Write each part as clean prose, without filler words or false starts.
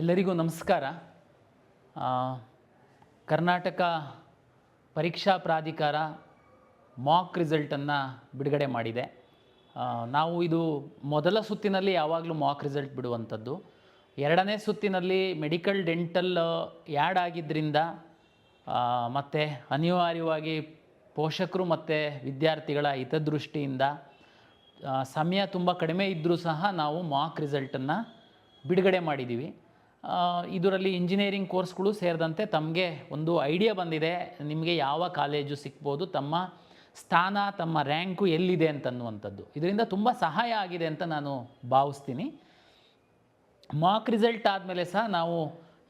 ಎಲ್ಲರಿಗೂ ನಮಸ್ಕಾರ. ಕರ್ನಾಟಕ ಪರೀಕ್ಷಾ ಪ್ರಾಧಿಕಾರ ಮಾಕ್ ರಿಸಲ್ಟನ್ನು ಬಿಡುಗಡೆ ಮಾಡಿದೆ. ನಾವು ಇದು ಮೊದಲ ಸುತ್ತಿನಲ್ಲಿ ಯಾವಾಗಲೂ ಮಾಕ್ ರಿಸಲ್ಟ್ ಬಿಡುವಂಥದ್ದು. ಎರಡನೇ ಸುತ್ತಿನಲ್ಲಿ ಮೆಡಿಕಲ್ ಡೆಂಟಲ್ ಆ್ಯಡ್ ಆಗಿದ್ದರಿಂದ ಮತ್ತು ಅನಿವಾರ್ಯವಾಗಿ ಪೋಷಕರು ಮತ್ತು ವಿದ್ಯಾರ್ಥಿಗಳ ಹಿತದೃಷ್ಟಿಯಿಂದ ಸಮಯ ತುಂಬ ಕಡಿಮೆ ಇದ್ದರೂ ಸಹ ನಾವು ಮಾಕ್ ರಿಸಲ್ಟನ್ನು ಬಿಡುಗಡೆ ಮಾಡಿದ್ದೀವಿ. ಇದರಲ್ಲಿ ಇಂಜಿನಿಯರಿಂಗ್ ಕೋರ್ಸ್ಗಳು ಸೇರಿದಂತೆ ತಮಗೆ ಒಂದು ಐಡಿಯಾ ಬಂದಿದೆ, ನಿಮಗೆ ಯಾವ ಕಾಲೇಜು ಸಿಗ್ಬೋದು, ತಮ್ಮ ಸ್ಥಾನ ತಮ್ಮ ರ್ಯಾಂಕು ಎಲ್ಲಿದೆ ಅಂತನ್ನುವಂಥದ್ದು. ಇದರಿಂದ ತುಂಬ ಸಹಾಯ ಆಗಿದೆ ಅಂತ ನಾನು ಭಾವಿಸ್ತೀನಿ. ಮಾಕ್ ರಿಸಲ್ಟ್ ಆದಮೇಲೆ ಸಹ ನಾವು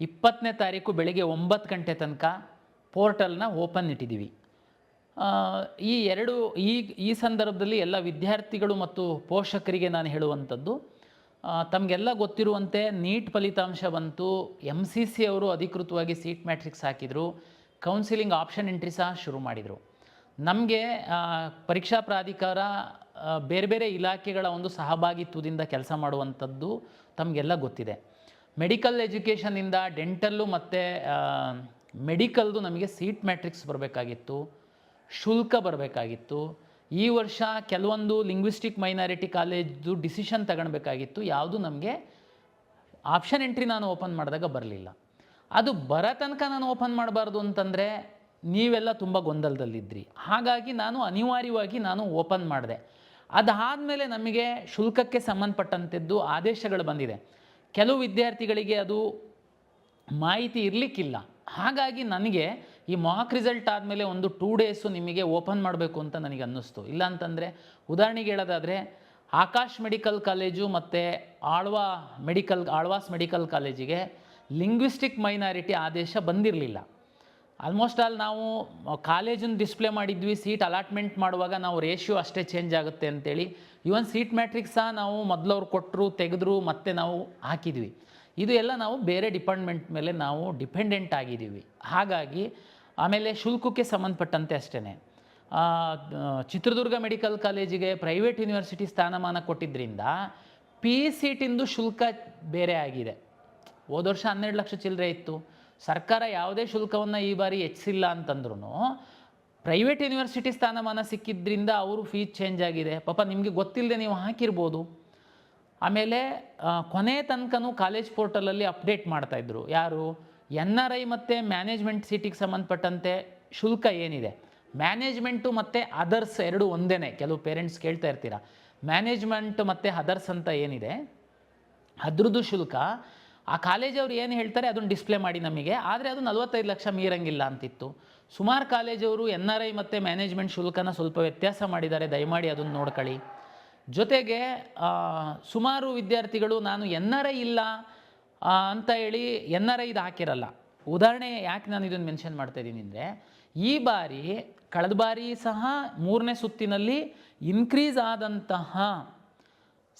20ನೇ ತಾರೀಕು ಬೆಳಗ್ಗೆ 9 ಗಂಟೆ ತನಕ ಪೋರ್ಟಲ್ನ ಓಪನ್ ಇಟ್ಟಿದ್ದೀವಿ. ಈ ಸಂದರ್ಭದಲ್ಲಿ ಎಲ್ಲ ವಿದ್ಯಾರ್ಥಿಗಳು ಮತ್ತು ಪೋಷಕರಿಗೆ ನಾನು ಹೇಳುವಂಥದ್ದು, ತಮಗೆಲ್ಲ ಗೊತ್ತಿರುವಂತೆ ನೀಟ್ ಫಲಿತಾಂಶ ಬಂತು. MCC ಅವರು ಅಧಿಕೃತವಾಗಿ ಸೀಟ್ ಮ್ಯಾಟ್ರಿಕ್ಸ್ ಹಾಕಿದರು. ಕೌನ್ಸಿಲಿಂಗ್ ಆಪ್ಷನ್ ಎಂಟ್ರಿ ಸಹ ಶುರು ಮಾಡಿದರು. ನಮಗೆ ಪರೀಕ್ಷಾ ಪ್ರಾಧಿಕಾರ ಬೇರೆ ಬೇರೆ ಇಲಾಖೆಗಳ ಒಂದು ಸಹಭಾಗಿತ್ವದಿಂದ ಕೆಲಸ ಮಾಡುವಂಥದ್ದು ತಮಗೆಲ್ಲ ಗೊತ್ತಿದೆ. ಮೆಡಿಕಲ್ ಎಜುಕೇಷನಿಂದ ಡೆಂಟಲ್ಲು ಮತ್ತು ಮೆಡಿಕಲ್ದು ನಮಗೆ ಸೀಟ್ ಮ್ಯಾಟ್ರಿಕ್ಸ್ ಬರಬೇಕಾಗಿತ್ತು, ಶುಲ್ಕ ಬರಬೇಕಾಗಿತ್ತು. ಈ ವರ್ಷ ಕೆಲವೊಂದು ಲಿಂಗ್ವಿಸ್ಟಿಕ್ ಮೈನಾರಿಟಿ ಕಾಲೇಜ್ದು ಡಿಸಿಷನ್ ತಗೊಳ್ಬೇಕಾಗಿತ್ತು. ಯಾವುದು ನಮಗೆ ಆಪ್ಷನ್ ಎಂಟ್ರಿ ನಾನು ಓಪನ್ ಮಾಡಿದಾಗ ಬರಲಿಲ್ಲ. ಅದು ಬರೋ ತನಕ ನಾನು ಓಪನ್ ಮಾಡಬಾರ್ದು ಅಂತಂದರೆ ನೀವೆಲ್ಲ ತುಂಬ ಗೊಂದಲದಲ್ಲಿದ್ದಿರಿ. ಹಾಗಾಗಿ ನಾನು ಅನಿವಾರ್ಯವಾಗಿ ಓಪನ್ ಮಾಡಿದೆ. ಅದಾದಮೇಲೆ ನಮಗೆ ಶುಲ್ಕಕ್ಕೆ ಸಂಬಂಧಪಟ್ಟಂಥದ್ದು ಆದೇಶಗಳು ಬಂದಿದೆ. ಕೆಲವು ವಿದ್ಯಾರ್ಥಿಗಳಿಗೆ ಅದು ಮಾಹಿತಿ ಇರಲಿಕ್ಕಿಲ್ಲ. ಹಾಗಾಗಿ ನನಗೆ ಈ ಮಾಕ್ ರಿಸಲ್ಟ್ ಆದಮೇಲೆ ಒಂದು 2 ಡೇಸು ನಿಮಗೆ ಓಪನ್ ಮಾಡಬೇಕು ಅಂತ ನನಗೆ ಅನ್ನಿಸ್ತು. ಇಲ್ಲ ಅಂತಂದರೆ ಉದಾಹರಣೆಗೆ ಹೇಳೋದಾದರೆ ಆಕಾಶ್ ಮೆಡಿಕಲ್ ಕಾಲೇಜು ಮತ್ತು ಆಳ್ವಾಸ್ ಮೆಡಿಕಲ್ ಕಾಲೇಜಿಗೆ ಲಿಂಗ್ವಿಸ್ಟಿಕ್ ಮೈನಾರಿಟಿ ಆದೇಶ ಬಂದಿರಲಿಲ್ಲ. ಆಲ್ಮೋಸ್ಟ್ ಆಲ್ ನಾವು ಕಾಲೇಜನ್ನು ಡಿಸ್ಪ್ಲೇ ಮಾಡಿದ್ವಿ. ಸೀಟ್ ಅಲಾಟ್ಮೆಂಟ್ ಮಾಡುವಾಗ ನಾವು ರೇಷಿಯೋ ಅಷ್ಟೇ ಚೇಂಜ್ ಆಗುತ್ತೆ ಅಂತೇಳಿ ಇವನ್ ಸೀಟ್ ಮ್ಯಾಟ್ರಿಕ್ಸ್ ಸಹ ನಾವು ಮೊದಲವ್ರು ಕೊಟ್ಟರು, ತೆಗೆದ್ರು, ಮತ್ತೆ ನಾವು ಹಾಕಿದ್ವಿ. ಇದು ಎಲ್ಲ ನಾವು ಬೇರೆ ಡಿಪಾರ್ಟ್ಮೆಂಟ್ ಮೇಲೆ ನಾವು ಡಿಪೆಂಡೆಂಟ್ ಆಗಿದ್ದೀವಿ. ಹಾಗಾಗಿ ಆಮೇಲೆ ಶುಲ್ಕಕ್ಕೆ ಸಂಬಂಧಪಟ್ಟಂತೆ ಅಷ್ಟೇ ಚಿತ್ರದುರ್ಗ ಮೆಡಿಕಲ್ ಕಾಲೇಜಿಗೆ ಪ್ರೈವೇಟ್ ಯೂನಿವರ್ಸಿಟಿ ಸ್ಥಾನಮಾನ ಕೊಟ್ಟಿದ್ದರಿಂದ PCTಂದು ಶುಲ್ಕ ಬೇರೆ ಆಗಿದೆ. ಹೋದ ವರ್ಷ 12 ಲಕ್ಷ ಚಿಲ್ಲರೆ ಇತ್ತು. ಸರ್ಕಾರ ಯಾವುದೇ ಶುಲ್ಕವನ್ನು ಈ ಬಾರಿ ಹೆಚ್ಚಿಲ್ಲ ಅಂತಂದ್ರೂ ಪ್ರೈವೇಟ್ ಯೂನಿವರ್ಸಿಟಿ ಸ್ಥಾನಮಾನ ಸಿಕ್ಕಿದ್ರಿಂದ ಅವರು ಫೀಸ್ ಚೇಂಜ್ ಆಗಿದೆ. ಪಾಪ ನಿಮಗೆ ಗೊತ್ತಿಲ್ಲದೆ ನೀವು ಹಾಕಿರ್ಬೋದು. ಆಮೇಲೆ ಕೊನೆ ತನಕನೂ ಕಾಲೇಜ್ ಪೋರ್ಟಲಲ್ಲಿ ಅಪ್ಡೇಟ್ ಮಾಡ್ತಾಯಿದ್ರು. ಯಾರು NRI ಮತ್ತು ಮ್ಯಾನೇಜ್ಮೆಂಟ್ ಸೀಟಿಗೆ ಸಂಬಂಧಪಟ್ಟಂತೆ ಶುಲ್ಕ ಏನಿದೆ, ಮ್ಯಾನೇಜ್ಮೆಂಟು ಮತ್ತು ಅದರ್ಸ್ ಎರಡು ಒಂದೇ. ಕೆಲವು ಪೇರೆಂಟ್ಸ್ ಕೇಳ್ತಾ ಇರ್ತೀರ, ಮ್ಯಾನೇಜ್ಮೆಂಟ್ ಮತ್ತು ಅದರ್ಸ್ ಅಂತ ಏನಿದೆ ಅದ್ರದ್ದು ಶುಲ್ಕ ಆ ಕಾಲೇಜವ್ರು ಏನು ಹೇಳ್ತಾರೆ ಅದನ್ನು ಡಿಸ್ಪ್ಲೇ ಮಾಡಿ ನಮಗೆ. ಆದರೆ ಅದು 45 ಲಕ್ಷ ಮೀರಂಗಿಲ್ಲ ಅಂತಿತ್ತು. ಸುಮಾರು ಕಾಲೇಜವರು NRI ಮತ್ತು ಮ್ಯಾನೇಜ್ಮೆಂಟ್ ಶುಲ್ಕನ ಸ್ವಲ್ಪ ವ್ಯತ್ಯಾಸ ಮಾಡಿದ್ದಾರೆ. ದಯಮಾಡಿ ಅದನ್ನು ನೋಡ್ಕೊಳ್ಳಿ. ಜೊತೆಗೆ ಸುಮಾರು ವಿದ್ಯಾರ್ಥಿಗಳು ನಾನು NRI ಇಲ್ಲ ಅಂತ ಹೇಳಿ NRIದು ಹಾಕಿರಲ್ಲ. ಉದಾಹರಣೆ ಯಾಕೆ ನಾನು ಇದನ್ನು ಮೆನ್ಷನ್ ಮಾಡ್ತಾಯಿದ್ದೀನಿ ಅಂದರೆ, ಈ ಬಾರಿ ಕಳೆದ ಬಾರಿ ಸಹ 3ನೇ ಸುತ್ತಿನಲ್ಲಿ ಇನ್ಕ್ರೀಸ್ ಆದಂತಹ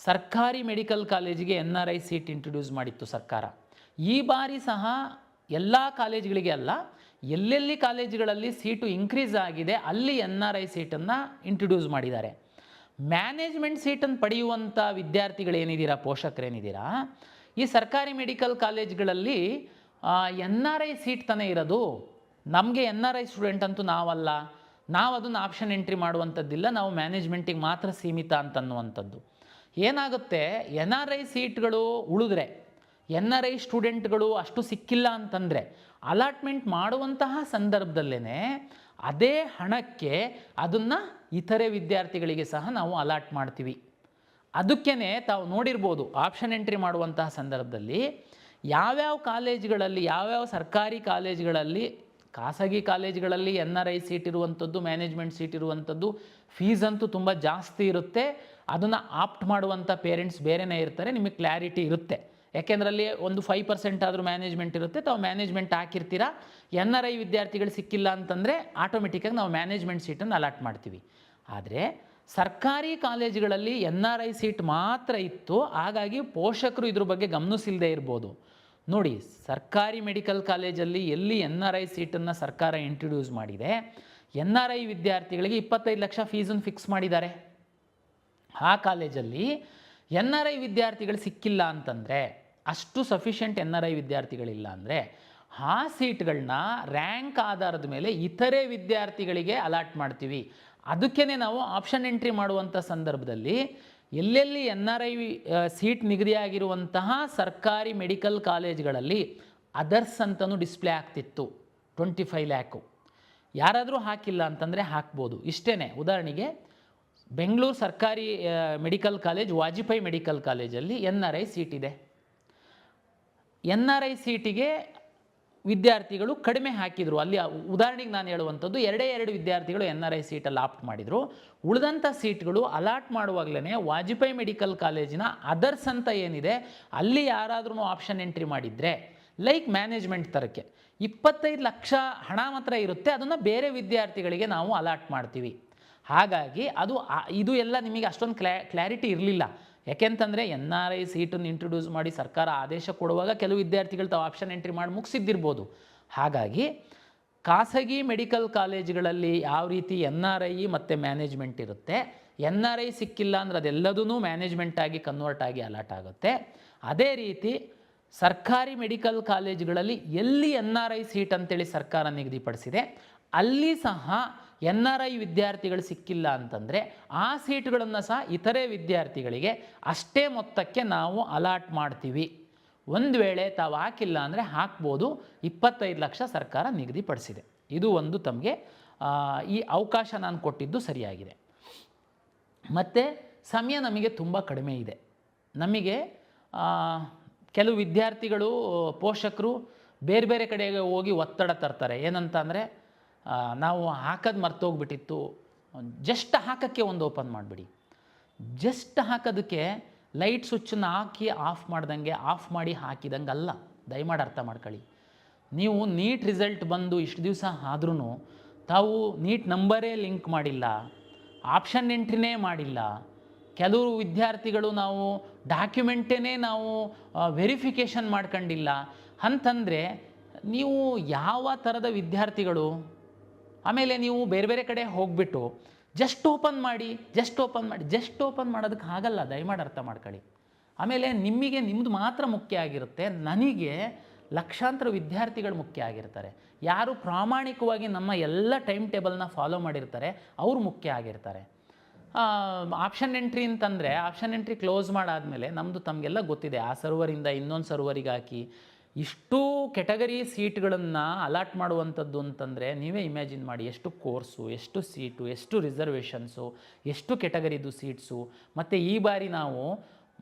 ಸರ್ಕಾರಿ ಮೆಡಿಕಲ್ ಕಾಲೇಜಿಗೆ NRI ಸೀಟ್ ಇಂಟ್ರೊಡ್ಯೂಸ್ ಮಾಡಿತ್ತು ಸರ್ಕಾರ. ಈ ಬಾರಿ ಸಹ ಎಲ್ಲ ಕಾಲೇಜುಗಳಿಗೆ ಅಲ್ಲ, ಎಲ್ಲೆಲ್ಲಿ ಕಾಲೇಜುಗಳಲ್ಲಿ ಸೀಟು ಇನ್ಕ್ರೀಸ್ ಆಗಿದೆ ಅಲ್ಲಿ NRI ಸೀಟನ್ನು ಇಂಟ್ರೊಡ್ಯೂಸ್ ಮಾಡಿದ್ದಾರೆ. ಮ್ಯಾನೇಜ್ಮೆಂಟ್ ಸೀಟನ್ನು ಪಡೆಯುವಂಥ ವಿದ್ಯಾರ್ಥಿಗಳೇನಿದ್ದೀರಾ, ಪೋಷಕರೇನಿದ್ದೀರಾ, ಈ ಸರ್ಕಾರಿ ಮೆಡಿಕಲ್ ಕಾಲೇಜ್ಗಳಲ್ಲಿ NRI ಸೀಟ್ ತಾನೇ ಇರೋದು. ನಮಗೆ NRI ಸ್ಟೂಡೆಂಟ್ ಅಂತೂ ನಾವಲ್ಲ, ನಾವು ಅದನ್ನು ಆಪ್ಷನ್ ಎಂಟ್ರಿ ಮಾಡುವಂಥದ್ದಿಲ್ಲ, ನಾವು ಮ್ಯಾನೇಜ್ಮೆಂಟಿಗೆ ಮಾತ್ರ ಸೀಮಿತ ಅಂತನ್ನುವಂಥದ್ದು. ಏನಾಗುತ್ತೆ, NRI ಸೀಟ್ಗಳು ಉಳಿದ್ರೆ, NRI ಸ್ಟೂಡೆಂಟ್ಗಳು ಅಷ್ಟು ಸಿಕ್ಕಿಲ್ಲ ಅಂತಂದರೆ ಅಲಾಟ್ಮೆಂಟ್ ಮಾಡುವಂತಹ ಸಂದರ್ಭದಲ್ಲೇ ಅದೇ ಹಣಕ್ಕೆ ಅದನ್ನು ಇತರೆ ವಿದ್ಯಾರ್ಥಿಗಳಿಗೆ ಸಹ ನಾವು ಅಲಾಟ್ ಮಾಡ್ತೀವಿ. ಅದಕ್ಕೇ ತಾವು ನೋಡಿರ್ಬೋದು, ಆಪ್ಷನ್ ಎಂಟ್ರಿ ಮಾಡುವಂತಹ ಸಂದರ್ಭದಲ್ಲಿ ಯಾವ್ಯಾವ ಕಾಲೇಜುಗಳಲ್ಲಿ, ಯಾವ್ಯಾವ ಸರ್ಕಾರಿ ಕಾಲೇಜುಗಳಲ್ಲಿ, ಖಾಸಗಿ ಕಾಲೇಜುಗಳಲ್ಲಿ NRI ಸೀಟ್ ಇರುವಂಥದ್ದು, ಮ್ಯಾನೇಜ್ಮೆಂಟ್ ಸೀಟ್ ಇರುವಂಥದ್ದು ಫೀಸ್ ಅಂತೂ ತುಂಬ ಜಾಸ್ತಿ ಇರುತ್ತೆ. ಅದನ್ನು ಆಪ್ಟ್ ಮಾಡುವಂಥ ಪೇರೆಂಟ್ಸ್ ಬೇರೆಯೇ ಇರ್ತಾರೆ. ನಿಮಗೆ ಕ್ಲಾರಿಟಿ ಇರುತ್ತೆ. ಯಾಕೆಂದ್ರಲ್ಲಿ ಒಂದು 5% ಆದರೂ ಮ್ಯಾನೇಜ್ಮೆಂಟ್ ಇರುತ್ತೆ. ತಾವು ಮ್ಯಾನೇಜ್ಮೆಂಟ್ ಹಾಕಿರ್ತೀರ. NRI ವಿದ್ಯಾರ್ಥಿಗಳು ಸಿಕ್ಕಿಲ್ಲ ಅಂತಂದರೆ ಆಟೋಮೆಟಿಕ್ಕಾಗಿ ನಾವು ಮ್ಯಾನೇಜ್ಮೆಂಟ್ ಸೀಟನ್ನು ಅಲಾಟ್ ಮಾಡ್ತೀವಿ. ಆದರೆ ಸರ್ಕಾರಿ ಕಾಲೇಜುಗಳಲ್ಲಿ NRI ಸೀಟ್ ಮಾತ್ರ ಇತ್ತು. ಹಾಗಾಗಿ ಪೋಷಕರು ಇದ್ರ ಬಗ್ಗೆ ಗಮನಿಸಿಲ್ಲದೆ ಇರ್ಬೋದು. ನೋಡಿ, ಸರ್ಕಾರಿ ಮೆಡಿಕಲ್ ಕಾಲೇಜಲ್ಲಿ ಎಲ್ಲಿ NRI ಸೀಟನ್ನು ಸರ್ಕಾರ ಇಂಟ್ರೊಡ್ಯೂಸ್ ಮಾಡಿದೆ, NRI ವಿದ್ಯಾರ್ಥಿಗಳಿಗೆ 25 ಲಕ್ಷ ಫೀಸನ್ನು ಫಿಕ್ಸ್ ಮಾಡಿದ್ದಾರೆ. ಆ ಕಾಲೇಜಲ್ಲಿ NRI ವಿದ್ಯಾರ್ಥಿಗಳು ಸಿಕ್ಕಿಲ್ಲ ಅಂತಂದರೆ ಅಷ್ಟು ಸಫಿಷಿಯೆಂಟ್ NRI ವಿದ್ಯಾರ್ಥಿಗಳಿಲ್ಲ ಅಂದರೆ ಆ ಸೀಟ್ಗಳನ್ನ ರ್ಯಾಂಕ್ ಆಧಾರದ ಮೇಲೆ ಇತರೆ ವಿದ್ಯಾರ್ಥಿಗಳಿಗೆ ಅಲಾಟ್ ಮಾಡ್ತೀವಿ. ಅದಕ್ಕೇ ನಾವು ಆಪ್ಷನ್ ಎಂಟ್ರಿ ಮಾಡುವಂಥ ಸಂದರ್ಭದಲ್ಲಿ ಎಲ್ಲೆಲ್ಲಿ NRI ಸೀಟ್ ನಿಗದಿಯಾಗಿರುವಂತಹ ಸರ್ಕಾರಿ ಮೆಡಿಕಲ್ ಕಾಲೇಜ್ಗಳಲ್ಲಿ ಅದರ್ಸ್ ಅಂತಲೂ ಡಿಸ್ಪ್ಲೇ ಆಗ್ತಿತ್ತು. 25 ಲ್ಯಾಕು ಯಾರಾದರೂ ಹಾಕಿಲ್ಲ ಅಂತಂದರೆ ಹಾಕ್ಬೋದು. ಇಷ್ಟೇ. ಉದಾಹರಣೆಗೆ ಬೆಂಗಳೂರು ಸರ್ಕಾರಿ ಮೆಡಿಕಲ್ ಕಾಲೇಜ್, ವಾಜಪೇಯಿ ಮೆಡಿಕಲ್ ಕಾಲೇಜಲ್ಲಿ NRI ಸೀಟ್ ಇದೆ. NRI ಸೀಟಿಗೆ ವಿದ್ಯಾರ್ಥಿಗಳು ಕಡಿಮೆ ಹಾಕಿದರು. ಅಲ್ಲಿ ಉದಾಹರಣೆಗೆ ನಾನು ಹೇಳುವಂಥದ್ದು 2 ವಿದ್ಯಾರ್ಥಿಗಳು NRI ಸೀಟಲ್ಲಿ ಆಪ್ಟ್ ಮಾಡಿದರು. ಉಳಿದಂಥ ಸೀಟ್ಗಳು ಅಲಾಟ್ ಮಾಡುವಾಗಲೇ ವಾಜಪೇಯಿ ಮೆಡಿಕಲ್ ಕಾಲೇಜಿನ ಅದರ್ಸ್ ಅಂತ ಏನಿದೆ ಅಲ್ಲಿ ಯಾರಾದ್ರೂ ಆಪ್ಷನ್ ಎಂಟ್ರಿ ಮಾಡಿದರೆ, ಲೈಕ್ ಮ್ಯಾನೇಜ್ಮೆಂಟ್ ಥರಕ್ಕೆ 25 ಲಕ್ಷ ಹಣ ಮಾತ್ರ ಇರುತ್ತೆ, ಅದನ್ನು ಬೇರೆ ವಿದ್ಯಾರ್ಥಿಗಳಿಗೆ ನಾವು ಅಲಾಟ್ ಮಾಡ್ತೀವಿ. ಹಾಗಾಗಿ ಇದು ಎಲ್ಲ ನಿಮಗೆ ಅಷ್ಟೊಂದು ಕ್ಲಾರಿಟಿ ಇರಲಿಲ್ಲ. ಯಾಕೆಂತಂದರೆ NRI ಸೀಟನ್ನು ಇಂಟ್ರೊಡ್ಯೂಸ್ ಮಾಡಿ ಸರ್ಕಾರ ಆದೇಶ ಕೊಡುವಾಗ ಕೆಲವು ವಿದ್ಯಾರ್ಥಿಗಳು ತಾವು ಆಪ್ಷನ್ ಎಂಟ್ರಿ ಮಾಡಿ ಮುಗಿಸಿದ್ದಿರ್ಬೋದು. ಹಾಗಾಗಿ ಖಾಸಗಿ ಮೆಡಿಕಲ್ ಕಾಲೇಜುಗಳಲ್ಲಿ ಯಾವ ರೀತಿ NRI ಮತ್ತು ಮ್ಯಾನೇಜ್ಮೆಂಟ್ ಇರುತ್ತೆ, NRI ಸಿಕ್ಕಿಲ್ಲ ಅಂದರೆ ಅದೆಲ್ಲದೂ ಮ್ಯಾನೇಜ್ಮೆಂಟ್ ಆಗಿ ಕನ್ವರ್ಟ್ ಆಗಿ ಅಲಾಟ್ ಆಗುತ್ತೆ. ಅದೇ ರೀತಿ ಸರ್ಕಾರಿ ಮೆಡಿಕಲ್ ಕಾಲೇಜುಗಳಲ್ಲಿ ಎಲ್ಲಿ NRI ಸೀಟ್ ಅಂತೇಳಿ ಸರ್ಕಾರ ನಿಗದಿಪಡಿಸಿದೆ ಅಲ್ಲಿ ಸಹ NRI ವಿದ್ಯಾರ್ಥಿಗಳು ಸಿಕ್ಕಿಲ್ಲ ಅಂತಂದರೆ ಆ ಸೀಟುಗಳನ್ನು ಸಹ ಇತರೆ ವಿದ್ಯಾರ್ಥಿಗಳಿಗೆ ಅಷ್ಟೇ ಮೊತ್ತಕ್ಕೆ ನಾವು ಅಲಾಟ್ ಮಾಡ್ತೀವಿ. ಒಂದು ವೇಳೆ ತಾವು ಹಾಕಿಲ್ಲ ಅಂದರೆ ಹಾಕ್ಬೋದು. 25 ಲಕ್ಷ ಸರ್ಕಾರ ನಿಗದಿಪಡಿಸಿದೆ. ಇದು ಒಂದು ತಮಗೆ ಈ ಅವಕಾಶ ನಾನು ಕೊಟ್ಟಿದ್ದು ಸರಿಯಾಗಿದೆ. ಮತ್ತು ಸಮಯ ನಮಗೆ ತುಂಬ ಕಡಿಮೆ ಇದೆ. ನಮಗೆ ಕೆಲವು ವಿದ್ಯಾರ್ಥಿಗಳು, ಪೋಷಕರು ಬೇರೆ ಬೇರೆ ಕಡೆಗೆ ಹೋಗಿ ಒತ್ತಡ ತರ್ತಾರೆ. ಏನಂತ ಅಂದರೆ ನಾವು ಹಾಕೋದು ಮರ್ತೋಗ್ಬಿಟ್ಟಿತ್ತು, ಜಸ್ಟ್ ಹಾಕೋಕ್ಕೆ ಒಂದು ಓಪನ್ ಮಾಡಿಬಿಡಿ. ಜಸ್ಟ್ ಹಾಕೋದಕ್ಕೆ ಲೈಟ್ ಸ್ವಿಚ್ಚನ್ನು ಹಾಕಿ ಆಫ್ ಮಾಡ್ದಂಗೆ ಆಫ್ ಮಾಡಿ ಹಾಕಿದಂಗೆ ಅಲ್ಲ. ದಯಮಾಡಿ ಅರ್ಥ ಮಾಡ್ಕೊಳ್ಳಿ. ನೀವು ನೀಟ್ ರಿಸಲ್ಟ್ ಬಂದು ಇಷ್ಟು ದಿವಸ ಆದ್ರೂ ತಾವು ನೀಟ್ ನಂಬರೇ ಲಿಂಕ್ ಮಾಡಿಲ್ಲ, ಆಪ್ಷನ್ ಎಂಟ್ರಿನೇ ಮಾಡಿಲ್ಲ. ಕೆಲವರು ವಿದ್ಯಾರ್ಥಿಗಳು ನಾವು ಡಾಕ್ಯುಮೆಂಟೇ ನಾವು ವೆರಿಫಿಕೇಷನ್ ಮಾಡ್ಕೊಂಡಿಲ್ಲ ಅಂತಂದರೆ ನೀವು ಯಾವ ಥರದ ವಿದ್ಯಾರ್ಥಿಗಳು? ಆಮೇಲೆ ನೀವು ಬೇರೆ ಬೇರೆ ಕಡೆ ಹೋಗಿಬಿಟ್ಟು ಜಸ್ಟ್ ಓಪನ್ ಮಾಡಿ ಮಾಡೋದಕ್ಕೆ ಆಗಲ್ಲ. ದಯಮಾಡಿ ಅರ್ಥ ಮಾಡ್ಕೊಳ್ಳಿ. ಆಮೇಲೆ ನಿಮ್ಮದು ಮಾತ್ರ ಮುಖ್ಯ ಆಗಿರುತ್ತೆ, ನನಗೆ ಲಕ್ಷಾಂತರ ವಿದ್ಯಾರ್ಥಿಗಳು ಮುಖ್ಯ ಆಗಿರ್ತಾರೆ. ಯಾರು ಪ್ರಾಮಾಣಿಕವಾಗಿ ನಮ್ಮ ಎಲ್ಲ ಟೈಮ್ ಟೇಬಲ್ನ ಫಾಲೋ ಮಾಡಿರ್ತಾರೆ ಅವರು ಮುಖ್ಯ ಆಗಿರ್ತಾರೆ. ಆಪ್ಷನ್ ಎಂಟ್ರಿ ಅಂತಂದರೆ ಆಪ್ಷನ್ ಎಂಟ್ರಿ ಕ್ಲೋಸ್ ಮಾಡಾದಮೇಲೆ ನಮ್ಮದು ತಮಗೆಲ್ಲ ಗೊತ್ತಿದೆ, ಆ ಸರ್ವರಿಂದ ಇನ್ನೊಂದು ಸರ್ವರಿಗೆ ಹಾಕಿ ಇಷ್ಟು ಕೆಟಗರಿ ಸೀಟ್ಗಳನ್ನು ಅಲಾಟ್ ಮಾಡುವಂಥದ್ದು ಅಂತಂದರೆ ನೀವೇ ಇಮ್ಯಾಜಿನ್ ಮಾಡಿ. ಎಷ್ಟು ಕೋರ್ಸು, ಎಷ್ಟು ಸೀಟು, ಎಷ್ಟು ರಿಸರ್ವೇಷನ್ಸು, ಎಷ್ಟು ಕೆಟಗರಿದು ಸೀಟ್ಸು. ಮತ್ತು ಈ ಬಾರಿ ನಾವು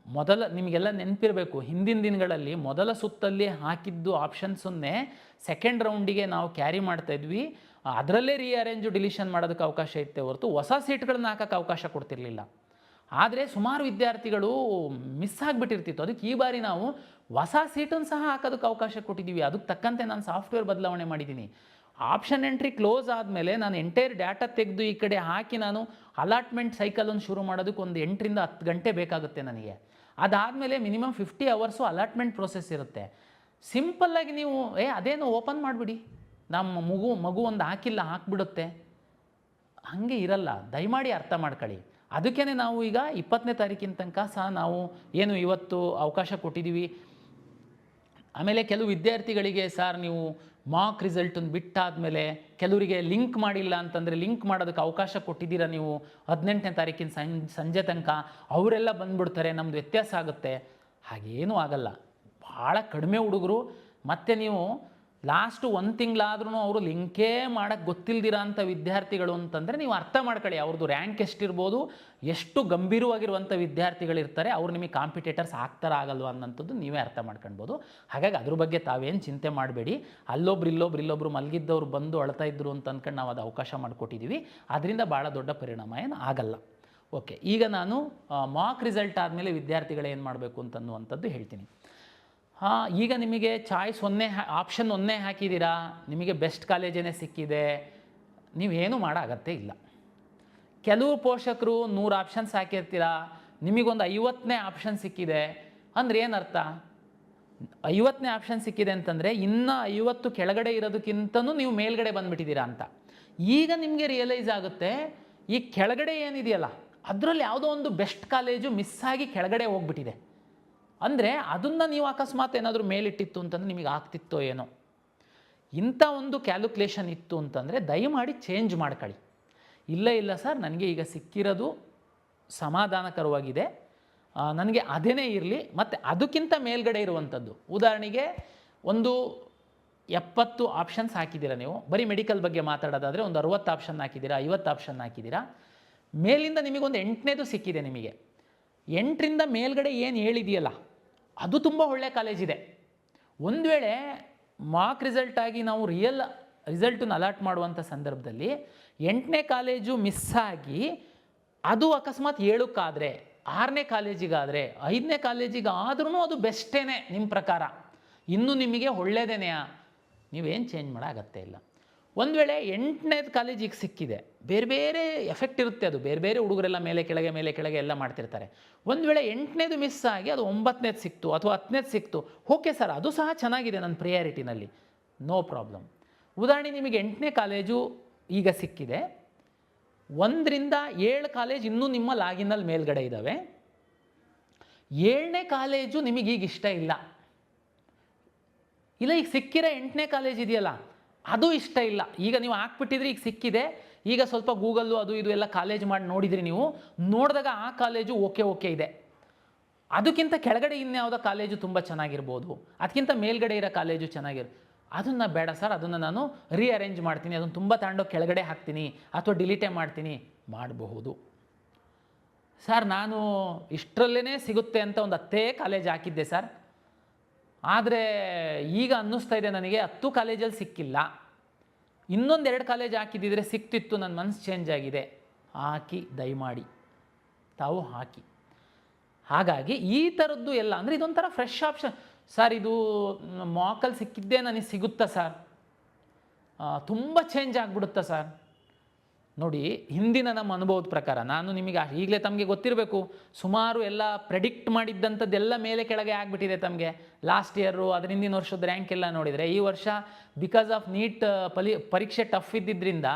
ನಿಮಗೆಲ್ಲ ನೆನಪಿರಬೇಕು, ಹಿಂದಿನ ದಿನಗಳಲ್ಲಿ ಮೊದಲ ಸುತ್ತಲ್ಲಿ ಹಾಕಿದ್ದು ಆಪ್ಷನ್ಸನ್ನೇ ಸೆಕೆಂಡ್ ರೌಂಡಿಗೆ ನಾವು ಕ್ಯಾರಿ ಮಾಡ್ತಾಯಿದ್ವಿ. ಅದರಲ್ಲೇ ರೀಅರೇಂಜು ಡಿಲೀಷನ್ ಮಾಡೋದಕ್ಕೆ ಅವಕಾಶ ಇತ್ತೆ ಹೊರತು ಹೊಸ ಸೀಟ್ಗಳನ್ನ ಹಾಕೋಕ್ಕೆ ಅವಕಾಶ ಕೊಡ್ತಿರಲಿಲ್ಲ. ಆದರೆ ಸುಮಾರು ವಿದ್ಯಾರ್ಥಿಗಳು ಮಿಸ್ ಆಗಿಬಿಟ್ಟಿರ್ತಿತ್ತು. ಅದಕ್ಕೆ ಈ ಬಾರಿ ನಾವು ಹೊಸ ಸೀಟನ್ನು ಸಹ ಹಾಕೋದಕ್ಕೆ ಅವಕಾಶ ಕೊಟ್ಟಿದ್ದೀವಿ. ಅದಕ್ಕೆ ತಕ್ಕಂತೆ ನಾನು ಸಾಫ್ಟ್ವೇರ್ ಬದಲಾವಣೆ ಮಾಡಿದ್ದೀನಿ. ಆಪ್ಷನ್ ಎಂಟ್ರಿ ಕ್ಲೋಸ್ ಆದಮೇಲೆ ನಾನು ಎಂಟೈರ್ ಡಾಟಾ ತೆಗೆದು ಈ ಕಡೆ ಹಾಕಿ ನಾನು ಅಲಾಟ್ಮೆಂಟ್ ಸೈಕಲನ್ನು ಶುರು ಮಾಡೋದಕ್ಕೆ ಒಂದು 8 ರಿಂದ 10 ಗಂಟೆ ಬೇಕಾಗುತ್ತೆ ನನಗೆ. ಅದಾದಮೇಲೆ ಮಿನಿಮಮ್ 50 ಅವರ್ಸು ಅಲಾಟ್ಮೆಂಟ್ ಪ್ರೋಸೆಸ್ ಇರುತ್ತೆ. ಸಿಂಪಲ್ಲಾಗಿ ನೀವು ಅದೇನು ಓಪನ್ ಮಾಡಿಬಿಡಿ, ನಮ್ಮ ಮಗು ಒಂದು ಹಾಕಿಲ್ಲ ಹಾಕಿಬಿಡುತ್ತೆ, ಹಾಗೆ ಇರಲ್ಲ. ದಯಮಾಡಿ ಅರ್ಥ ಮಾಡ್ಕೊಳ್ಳಿ. ಅದಕ್ಕೇ ನಾವು ಈಗ 20ನೇ ತಾರೀಕಿನ ತನಕ ಸಹ ನಾವು ಏನು ಇವತ್ತು ಅವಕಾಶ ಕೊಟ್ಟಿದ್ದೀವಿ. ಆಮೇಲೆ ಕೆಲವು ವಿದ್ಯಾರ್ಥಿಗಳಿಗೆ ಸರ್ ನೀವು ಮಾಕ್ ರಿಸಲ್ಟನ್ನು ಬಿಟ್ಟಾದಮೇಲೆ ಕೆಲವರಿಗೆ ಲಿಂಕ್ ಮಾಡಿಲ್ಲ ಅಂತಂದರೆ ಲಿಂಕ್ ಮಾಡೋದಕ್ಕೆ ಅವಕಾಶ ಕೊಟ್ಟಿದ್ದೀರಾ ನೀವು 18ನೇ ತಾರೀಕಿನ ಸಂಜೆ ತನಕ, ಅವರೆಲ್ಲ ಬಂದುಬಿಡ್ತಾರೆ, ನಮ್ಮದು ವ್ಯತ್ಯಾಸ ಆಗುತ್ತೆ. ಹಾಗೇನೂ ಆಗಲ್ಲ. ಭಾಳ ಕಡಿಮೆ ಹುಡುಗರು. ಮತ್ತು ನೀವು ಲಾಸ್ಟು 1 ತಿಂಗಳಾದ್ರೂ ಅವರು ಲಿಂಕೇ ಮಾಡೋಕ್ಕೆ ಗೊತ್ತಿಲ್ದಿರ ಅಂಥ ವಿದ್ಯಾರ್ಥಿಗಳು ಅಂತಂದರೆ ನೀವು ಅರ್ಥ ಮಾಡ್ಕೊಳ್ಳಿ, ಅವ್ರದ್ದು ರ್ಯಾಂಕ್ ಎಷ್ಟಿರ್ಬೋದು, ಎಷ್ಟು ಗಂಭೀರವಾಗಿರುವಂಥ ವಿದ್ಯಾರ್ಥಿಗಳಿರ್ತಾರೆ, ಅವ್ರು ನಿಮಗೆ ಕಾಂಪಿಟೇಟರ್ಸ್ ಆಗ್ತಾರ ಆಗಲ್ವ ಅನ್ನೋಂಥದ್ದು ನೀವೇ ಅರ್ಥ ಮಾಡ್ಕೊಳ್ಬೋದು. ಹಾಗಾಗಿ ಅದ್ರ ಬಗ್ಗೆ ತಾವೇನು ಚಿಂತೆ ಮಾಡಬೇಡಿ. ಇಲ್ಲೊಬ್ರು ಮಲಗಿದ್ದವ್ರು ಬಂದು ಅಳ್ತಾ ಇದ್ರು ಅಂತ ಅಂದ್ಕೊಂಡು ನಾವು ಅದು ಅವಕಾಶ ಮಾಡಿಕೊಟ್ಟಿದ್ದೀವಿ. ಅದರಿಂದ ಭಾಳ ದೊಡ್ಡ ಪರಿಣಾಮ ಏನು ಆಗಲ್ಲ. ಓಕೆ, ಈಗ ನಾನು ಮಾಕ್ ರಿಸಲ್ಟ್ ಆದಮೇಲೆ ವಿದ್ಯಾರ್ಥಿಗಳು ಏನು ಮಾಡಬೇಕು ಅಂತನ್ನುವಂಥದ್ದು ಹೇಳ್ತೀನಿ. ಈಗ ನಿಮಗೆ ಚಾಯ್ಸ್ ಆಪ್ಷನ್ 1 ಹಾಕಿದ್ದೀರಾ, ನಿಮಗೆ ಬೆಸ್ಟ್ ಕಾಲೇಜೇ ಸಿಕ್ಕಿದೆ, ನೀವೇನು ಮಾಡೋ ಅಗತ್ಯ ಇಲ್ಲ. ಕೆಲವು ಪೋಷಕರು 100 ಆಪ್ಷನ್ಸ್ ಹಾಕಿರ್ತೀರ, ನಿಮಗೊಂದು 50ನೇ ಆಪ್ಷನ್ ಸಿಕ್ಕಿದೆ ಅಂದರೆ ಏನರ್ಥ? 50ನೇ ಆಪ್ಷನ್ ಸಿಕ್ಕಿದೆ ಅಂತಂದರೆ ಇನ್ನೂ 50 ಕೆಳಗಡೆ ಇರೋದಕ್ಕಿಂತನೂ ನೀವು ಮೇಲ್ಗಡೆ ಬಂದುಬಿಟ್ಟಿದ್ದೀರಾ ಅಂತ. ಈಗ ನಿಮಗೆ ರಿಯಲೈಸ್ ಆಗುತ್ತೆ, ಈ ಕೆಳಗಡೆ ಏನಿದೆಯಲ್ಲ ಅದರಲ್ಲಿ ಯಾವುದೋ ಒಂದು ಬೆಸ್ಟ್ ಕಾಲೇಜು ಮಿಸ್ ಆಗಿ ಕೆಳಗಡೆ ಹೋಗ್ಬಿಟ್ಟಿದೆ. ಅಂದರೆ ಅದನ್ನು ನೀವು ಅಕಸ್ಮಾತ್ ಏನಾದರೂ ಮೇಲಿಟ್ಟಿತ್ತು ಅಂತಂದರೆ ನಿಮಗೆ ಆಗ್ತಿತ್ತೋ ಏನೋ. ಇಂಥ ಒಂದು ಕ್ಯಾಲ್ಕುಲೇಷನ್ ಇತ್ತು ಅಂತಂದರೆ ದಯಮಾಡಿ ಚೇಂಜ್ ಮಾಡ್ಕೊಳ್ಳಿ. ಇಲ್ಲ ಸರ್, ನನಗೆ ಈಗ ಸಿಕ್ಕಿರೋದು ಸಮಾಧಾನಕರವಾಗಿದೆ, ನನಗೆ ಅದೇನೇ ಇರಲಿ, ಮತ್ತು ಅದಕ್ಕಿಂತ ಮೇಲ್ಗಡೆ ಇರುವಂಥದ್ದು. ಉದಾಹರಣೆಗೆ ಒಂದು 70 ಆಪ್ಷನ್ಸ್ ಹಾಕಿದ್ದೀರಾ ನೀವು, ಬರೀ ಮೆಡಿಕಲ್ ಬಗ್ಗೆ ಮಾತಾಡೋದಾದರೆ ಒಂದು 60 ಆಪ್ಷನ್ ಹಾಕಿದ್ದೀರಾ, 50 ಆಪ್ಷನ್ ಹಾಕಿದ್ದೀರಾ, ಮೇಲಿಂದ ನಿಮಗೊಂದು 8ನೇದು ಸಿಕ್ಕಿದೆ. ನಿಮಗೆ 8ರಿಂದ ಮೇಲ್ಗಡೆ ಏನು ಹೇಳಿದೆಯಲ್ಲ ಅದು ತುಂಬ ಒಳ್ಳೆಯ ಕಾಲೇಜಿದೆ. ಒಂದು ವೇಳೆ ಮಾರ್ಕ್ ರಿಸಲ್ಟ್ ಆಗಿ ನಾವು ರಿಯಲ್ ರಿಸಲ್ಟನ್ನು ಅಲಾಟ್ ಮಾಡುವಂಥ ಸಂದರ್ಭದಲ್ಲಿ 8ನೇ ಕಾಲೇಜು ಮಿಸ್ಸಾಗಿ ಅದು ಅಕಸ್ಮಾತ್ 7ಕ್ಕಾದರೆ, 6ನೇ ಕಾಲೇಜಿಗಾದರೆ, 5ನೇ ಕಾಲೇಜಿಗಾದ್ರೂ ಅದು ಬೆಸ್ಟೇನೆ ನಿಮ್ಮ ಪ್ರಕಾರ, ಇನ್ನೂ ನಿಮಗೆ ಒಳ್ಳೆಯದೇನೆಯಾ, ನೀವೇನು ಚೇಂಜ್ ಮಾಡೋ ಅಗತ್ಯ ಇಲ್ಲ. ಒಂದು ವೇಳೆ 8ನೇದು ಕಾಲೇಜಿಗೆ ಸಿಕ್ಕಿದೆ, ಬೇರೆ ಬೇರೆ ಎಫೆಕ್ಟ್ ಇರುತ್ತೆ, ಅದು ಬೇರೆ ಬೇರೆ ಹುಡುಗರೆಲ್ಲ ಮೇಲೆ ಕೆಳಗೆ ಎಲ್ಲ ಮಾಡ್ತಿರ್ತಾರೆ. ಒಂದು ವೇಳೆ 8ನೇದು ಮಿಸ್ ಆಗಿ ಅದು 9ನೇದು ಸಿಕ್ತು ಅಥವಾ 10ನೇದು ಸಿಕ್ತು, ಓಕೆ ಸರ್, ಅದು ಸಹ ಚೆನ್ನಾಗಿದೆ ನನ್ನ ಪ್ರಿಯಾರಿಟಿನಲ್ಲಿ, ನೋ ಪ್ರಾಬ್ಲಮ್. ಉದಾಹರಣೆ ನಿಮಗೆ 8ನೇ ಕಾಲೇಜು ಈಗ ಸಿಕ್ಕಿದೆ, 1ರಿಂದ 7 ಕಾಲೇಜ್ ಇನ್ನೂ ನಿಮ್ಮ ಲಾಗಿನಲ್ಲಿ ಮೇಲ್ಗಡೆ ಇದ್ದಾವೆ. 7ನೇ ಕಾಲೇಜು ನಿಮಗೀಗ ಇಷ್ಟ ಇಲ್ಲ, ಈಗ ಸಿಕ್ಕಿರೋ 8ನೇ ಕಾಲೇಜ್ ಇದೆಯಲ್ಲ ಅದು ಇಷ್ಟ ಇಲ್ಲ. ಈಗ ನೀವು ಹಾಕ್ಬಿಟ್ಟಿದ್ರಿ, ಈಗ ಸಿಕ್ಕಿದೆ, ಈಗ ಸ್ವಲ್ಪ ಗೂಗಲ್ಲು ಅದು ಇದು ಎಲ್ಲ ಕಾಲೇಜ್ ಮಾಡಿ ನೋಡಿದ್ರಿ, ನೀವು ನೋಡಿದಾಗ ಆ ಕಾಲೇಜು ಓಕೆ ಇದೆ, ಅದಕ್ಕಿಂತ ಕೆಳಗಡೆ ಇನ್ಯಾವುದೋ ಕಾಲೇಜು ತುಂಬ ಚೆನ್ನಾಗಿರ್ಬೋದು, ಅದಕ್ಕಿಂತ ಮೇಲ್ಗಡೆ ಇರೋ ಕಾಲೇಜು ಅದನ್ನು ಬೇಡ ಸರ್, ಅದನ್ನು ನಾನು ರೀಅರೇಂಜ್ ಮಾಡ್ತೀನಿ, ಅದನ್ನು ತುಂಬ ತಗೊಂಡೋಗಿ ಕೆಳಗಡೆ ಹಾಕ್ತೀನಿ ಅಥವಾ ಡಿಲೀಟೇ ಮಾಡ್ತೀನಿ, ಮಾಡಬಹುದು. ಸರ್, ನಾನು ಇಷ್ಟರಲ್ಲೇ ಸಿಗುತ್ತೆ ಅಂತ ಒಂದು 10 ಕಾಲೇಜ್ ಹಾಕಿದ್ದೆ ಸರ್, ಆದರೆ ಈಗ ಅನ್ನಿಸ್ತಾ ಇದೆ ನನಗೆ 10 ಕಾಲೇಜಲ್ಲಿ ಸಿಕ್ಕಿಲ್ಲ, ಇನ್ನೊಂದು 2 ಕಾಲೇಜ್ ಹಾಕಿದ್ದಿದ್ರೆ ಸಿಕ್ತಿತ್ತು, ನನ್ನ ಮನಸ್ಸು ಚೇಂಜ್ ಆಗಿದೆ, ಹಾಕಿ, ದಯಮಾಡಿ ತಾವು ಹಾಕಿ. ಹಾಗಾಗಿ ಈ ಥರದ್ದು ಎಲ್ಲ ಅಂದರೆ ಇದೊಂಥರ ಫ್ರೆಶ್ ಆಪ್ಷನ್. ಸರ್, ಇದು ಮಾಕಲ್ಲಿ ಸಿಕ್ಕಿದ್ದೇ ನನಗೆ ಸಿಗುತ್ತಾ ಸರ್, ತುಂಬ ಚೇಂಜ್ ಆಗಿಬಿಡುತ್ತಾ ಸರ್? ನೋಡಿ, ಹಿಂದಿನ ನಮ್ಮ ಅನುಭವದ ಪ್ರಕಾರ ನಾನು ನಿಮಗೆ ಈಗಲೇ ತಮಗೆ ಗೊತ್ತಿರಬೇಕು, ಸುಮಾರು ಎಲ್ಲ ಪ್ರೆಡಿಕ್ಟ್ ಮಾಡಿದ್ದಂಥದ್ದೆಲ್ಲ ಮೇಲೆ ಕೆಳಗೆ ಆಗಿಬಿಟ್ಟಿದೆ ತಮಗೆ. ಲಾಸ್ಟ್ ಇಯರು ಅದರ ಹಿಂದಿನ ವರ್ಷದ ರ್ಯಾಂಕ್ ಎಲ್ಲ ನೋಡಿದರೆ, ಈ ವರ್ಷ ಬಿಕಾಸ್ ಆಫ್ ನೀಟ್ ಪರೀಕ್ಷೆ ಟಫ್ ಇದ್ದಿದ್ದರಿಂದ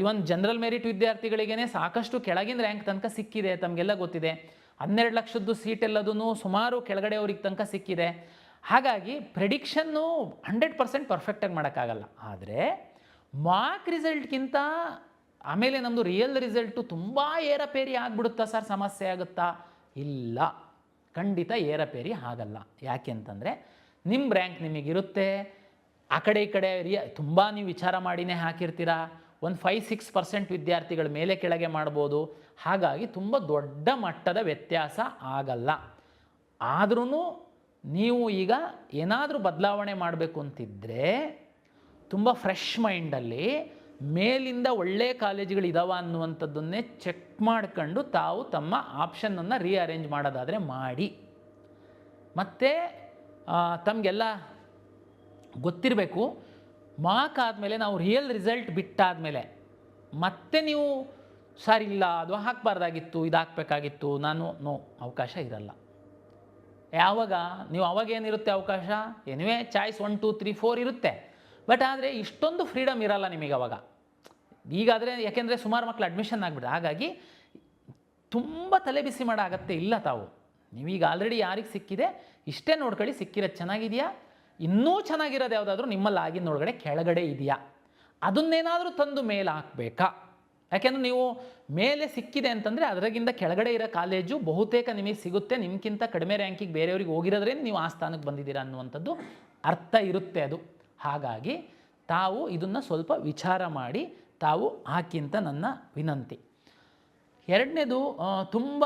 ಇವನ್ ಜನರಲ್ ಮೆರಿಟ್ ವಿದ್ಯಾರ್ಥಿಗಳಿಗೇ ಸಾಕಷ್ಟು ಕೆಳಗಿನ ರ್ಯಾಂಕ್ ತನಕ ಸಿಕ್ಕಿದೆ, ತಮಗೆಲ್ಲ ಗೊತ್ತಿದೆ. 12 ಲಕ್ಷದ್ದು ಸೀಟ್ ಎಲ್ಲದೂ ಸುಮಾರು ಕೆಳಗಡೆ ಅವ್ರಿಗೆ ತನಕ ಸಿಕ್ಕಿದೆ. ಹಾಗಾಗಿ ಪ್ರೆಡಿಕ್ಷನ್ನು 100% ಪರ್ಫೆಕ್ಟಾಗಿ ಮಾಡೋಕ್ಕಾಗಲ್ಲ. ಆದರೆ ಮಾರ್ಕ್ ರಿಸಲ್ಟ್ಗಿಂತ ಆಮೇಲೆ ನಮ್ಮದು ರಿಯಲ್ ರಿಸಲ್ಟು ತುಂಬ ಏರಪೇರಿ ಆಗಿಬಿಡುತ್ತಾ ಸರ್, ಸಮಸ್ಯೆ ಆಗುತ್ತಾ? ಇಲ್ಲ, ಖಂಡಿತ ಏರಪೇರಿ ಆಗಲ್ಲ. ಯಾಕೆ ಅಂತಂದರೆ ನಿಮ್ಮ ರ್ಯಾಂಕ್ ನಿಮಗಿರುತ್ತೆ, ಆ ಕಡೆ ಈ ಕಡೆ ತುಂಬ ನೀವು ವಿಚಾರ ಮಾಡಿನೇ ಹಾಕಿರ್ತೀರಾ, ಒಂದು 5-6% ವಿದ್ಯಾರ್ಥಿಗಳ ಮೇಲೆ ಕೆಳಗೆ ಮಾಡ್ಬೋದು. ಹಾಗಾಗಿ ತುಂಬ ದೊಡ್ಡ ಮಟ್ಟದ ವ್ಯತ್ಯಾಸ ಆಗಲ್ಲ. ಆದ್ರೂ ನೀವು ಈಗ ಏನಾದರೂ ಬದಲಾವಣೆ ಮಾಡಬೇಕು ಅಂತಿದ್ದರೆ ತುಂಬ ಫ್ರೆಶ್ ಮೈಂಡಲ್ಲಿ ಮೇಲಿಂದ ಒಳ್ಳೆಯ ಕಾಲೇಜುಗಳಿದಾವ ಅನ್ನುವಂಥದ್ದನ್ನೇ ಚೆಕ್ ಮಾಡ್ಕೊಂಡು ತಾವು ತಮ್ಮ ಆಪ್ಷನನ್ನು ರೀಅರೇಂಜ್ ಮಾಡೋದಾದರೆ ಮಾಡಿ. ಮತ್ತು ತಮಗೆಲ್ಲ ಗೊತ್ತಿರಬೇಕು, ಮಾರ್ಕ್ ಆದಮೇಲೆ ನಾವು ರಿಯಲ್ ರಿಸಲ್ಟ್ ಬಿಟ್ಟಾದಮೇಲೆ ಮತ್ತೆ ನೀವು ಸರ್ ಇಲ್ಲ ಅದು ಹಾಕಬಾರ್ದಾಗಿತ್ತು, ಇದು ಹಾಕಬೇಕಾಗಿತ್ತು, ಅವಕಾಶ ಇರಲ್ಲ. ಯಾವಾಗ ನೀವು ಅವಾಗೇನಿರುತ್ತೆ ಅವಕಾಶ? ಎನಿವೇ ಚಾಯ್ಸ್ 1 2 3 4 ಇರುತ್ತೆ, ಬಟ್ ಆದರೆ ಇಷ್ಟೊಂದು ಫ್ರೀಡಮ್ ಇರಲ್ಲ ನಿಮಗೆ ಅವಾಗ. ಈಗಾದರೆ ಯಾಕೆಂದರೆ ಸುಮಾರು ಮಕ್ಕಳು ಅಡ್ಮಿಷನ್ ಆಗಿಬಿಡ್ರೆ, ಹಾಗಾಗಿ ತುಂಬ ತಲೆ ಬಿಸಿ ಮಾಡೋ ಅಗತ್ಯ ಇಲ್ಲ. ತಾವು ನೀವೀಗ ಆಲ್ರೆಡಿ ಯಾರಿಗೆ ಸಿಕ್ಕಿದೆ ಇಷ್ಟೇ ನೋಡ್ಕೊಳ್ಳಿ, ಸಿಕ್ಕಿರೋದು ಚೆನ್ನಾಗಿದೆಯಾ, ಇನ್ನೂ ಚೆನ್ನಾಗಿರೋದು ಯಾವುದಾದ್ರೂ ನಿಮ್ಮಲ್ಲಿ ಆಗಿನೊಳಗಡೆ ಕೆಳಗಡೆ ಇದೆಯಾ, ಅದನ್ನೇನಾದರೂ ತಂದು ಮೇಲೆ ಹಾಕಬೇಕಾ? ಯಾಕೆಂದರೆ ನೀವು ಮೇಲೆ ಸಿಕ್ಕಿದೆ ಅಂತಂದರೆ ಅದರಾಗಿಂದ ಕೆಳಗಡೆ ಇರೋ ಕಾಲೇಜು ಬಹುತೇಕ ನಿಮಗೆ ಸಿಗುತ್ತೆ, ನಿಮ್ಗಿಂತ ಕಡಿಮೆ ರ್ಯಾಂಕಿಗೆ ಬೇರೆಯವ್ರಿಗೆ ಹೋಗಿರೋದ್ರೇ ನೀವು ಆ ಸ್ಥಾನಕ್ಕೆ ಬಂದಿದ್ದೀರಾ ಅನ್ನುವಂಥದ್ದು ಅರ್ಥ ಇರುತ್ತೆ ಅದು. ಹಾಗಾಗಿ ತಾವು ಇದನ್ನು ಸ್ವಲ್ಪ ವಿಚಾರ ಮಾಡಿ ತಾವು ಹಾಕಿ ಅಂತ ನನ್ನ ವಿನಂತಿ. ಎರಡನೇದು, ತುಂಬ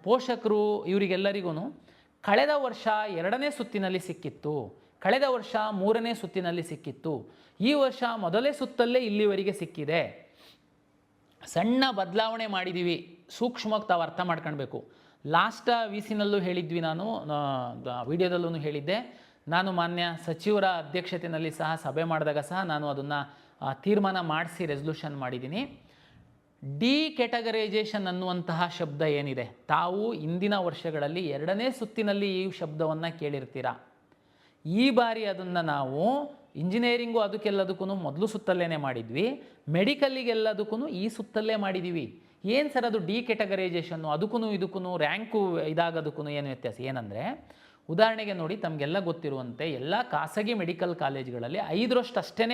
ಪೋಷಕರು ಇವರಿಗೆಲ್ಲರಿಗೂ ಕಳೆದ ವರ್ಷ 2ನೇ ಸುತ್ತಿನಲ್ಲಿ ಸಿಕ್ಕಿತ್ತು, ಕಳೆದ ವರ್ಷ 3ನೇ ಸುತ್ತಿನಲ್ಲಿ ಸಿಕ್ಕಿತ್ತು, ಈ ವರ್ಷ ಮೊದಲೇ ಸುತ್ತಲ್ಲೇ ಇಲ್ಲಿವರೆಗೆ ಸಿಕ್ಕಿದೆ, ಸಣ್ಣ ಬದಲಾವಣೆ ಮಾಡಿದ್ದೀವಿ, ಸೂಕ್ಷ್ಮವಾಗಿ ತಾವು ಅರ್ಥ ಮಾಡ್ಕೊಳ್ಬೇಕು. ಲಾಸ್ಟ್ ವಿಸಿನಲ್ಲೂ ಹೇಳಿದ್ವಿ, ನಾನು ವಿಡಿಯೋದಲ್ಲೂ ಹೇಳಿದ್ದೆ, ನಾನು ಮಾನ್ಯ ಸಚಿವರ ಅಧ್ಯಕ್ಷತೆಯಲ್ಲಿ ಸಹ ಸಭೆ ಮಾಡಿದಾಗ ಸಹ ನಾನು ಅದನ್ನು ತೀರ್ಮಾನ ಮಾಡಿಸಿ ರೆಸಲ್ಯೂಷನ್ ಮಾಡಿದ್ದೀನಿ. ಡಿ ಕ್ಯಾಟಗರೈಸೇಷನ್ ಅನ್ನುವಂತಹ ಶಬ್ದ ಏನಿದೆ, ತಾವು ಇಂದಿನ ವರ್ಷಗಳಲ್ಲಿ 2ನೇ ಸುತ್ತಿನಲ್ಲಿ ಈ ಶಬ್ದವನ್ನು ಕೇಳಿರ್ತೀರ. ಈ ಬಾರಿ ಅದನ್ನು ನಾವು ಇಂಜಿನಿಯರಿಂಗು ಅದಕ್ಕೆಲ್ಲದಕ್ಕೂ ಮೊದಲು ಸುತ್ತಲ್ಲೇ ಮಾಡಿದ್ವಿ, ಮೆಡಿಕಲ್ಲಿಗೆಲ್ಲದಕ್ಕೂ ಈ ಸುತ್ತಲ್ಲೇ ಮಾಡಿದ್ದೀವಿ. ಏನು ಸರ್ ಅದು ಡಿ ಕೆಟಗರೈಸೇಷನ್ನು, ಇದಕ್ಕೂ ರ್ಯಾಂಕು ಇದಾಗೋದಕ್ಕೂ ಏನು ವ್ಯತ್ಯಾಸ ಏನಂದರೆ, ಉದಾಹರಣೆಗೆ ನೋಡಿ, ತಮಗೆಲ್ಲ ಗೊತ್ತಿರುವಂತೆ ಎಲ್ಲ ಖಾಸಗಿ ಮೆಡಿಕಲ್ ಕಾಲೇಜ್ಗಳಲ್ಲಿ 5ರಷ್ಟು ಅಷ್ಟೇ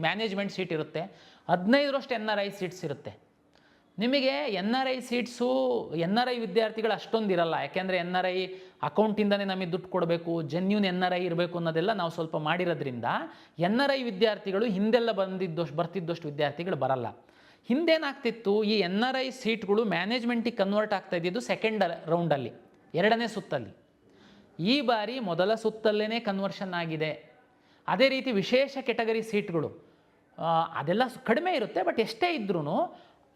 ಮ್ಯಾನೇಜ್ಮೆಂಟ್ ಸೀಟ್ ಇರುತ್ತೆ, 15ರಷ್ಟು NRI ಸೀಟ್ಸ್ ಇರುತ್ತೆ. ನಿಮಗೆ NRI ಸೀಟ್ಸು NRI ವಿದ್ಯಾರ್ಥಿಗಳು ಅಷ್ಟೊಂದು ಇರಲ್ಲ. ಯಾಕೆಂದರೆ NRI ಅಕೌಂಟಿಂದನೇ ನಮಗೆ ದುಡ್ಡು ಕೊಡಬೇಕು, ಜೆನ್ಯೂನ್ NRI ಇರಬೇಕು ಅನ್ನೋದೆಲ್ಲ ನಾವು ಸ್ವಲ್ಪ ಮಾಡಿರೋದ್ರಿಂದ NRI ವಿದ್ಯಾರ್ಥಿಗಳು ಹಿಂದೆಲ್ಲ ಬರ್ತಿದ್ದಷ್ಟು ವಿದ್ಯಾರ್ಥಿಗಳು ಬರಲ್ಲ. ಹಿಂದೇನಾಗ್ತಿತ್ತು, ಈ NRI ಸೀಟ್ಗಳು ಮ್ಯಾನೇಜ್ಮೆಂಟಿಗೆ ಕನ್ವರ್ಟ್ ಆಗ್ತಾ ಇದ್ದಿದ್ದು ಸೆಕೆಂಡ್ ರೌಂಡಲ್ಲಿ, 2ನೇ ಸುತ್ತಲ್ಲಿ. ಈ ಬಾರಿ ಮೊದಲ ಸುತ್ತಲ್ಲೇ ಕನ್ವರ್ಷನ್ ಆಗಿದೆ. ಅದೇ ರೀತಿ ವಿಶೇಷ ಕೆಟಗರಿ ಸೀಟ್ಗಳು ಅದೆಲ್ಲ ಕಡಿಮೆ ಇರುತ್ತೆ, ಬಟ್ ಎಷ್ಟೇ ಇದ್ರೂ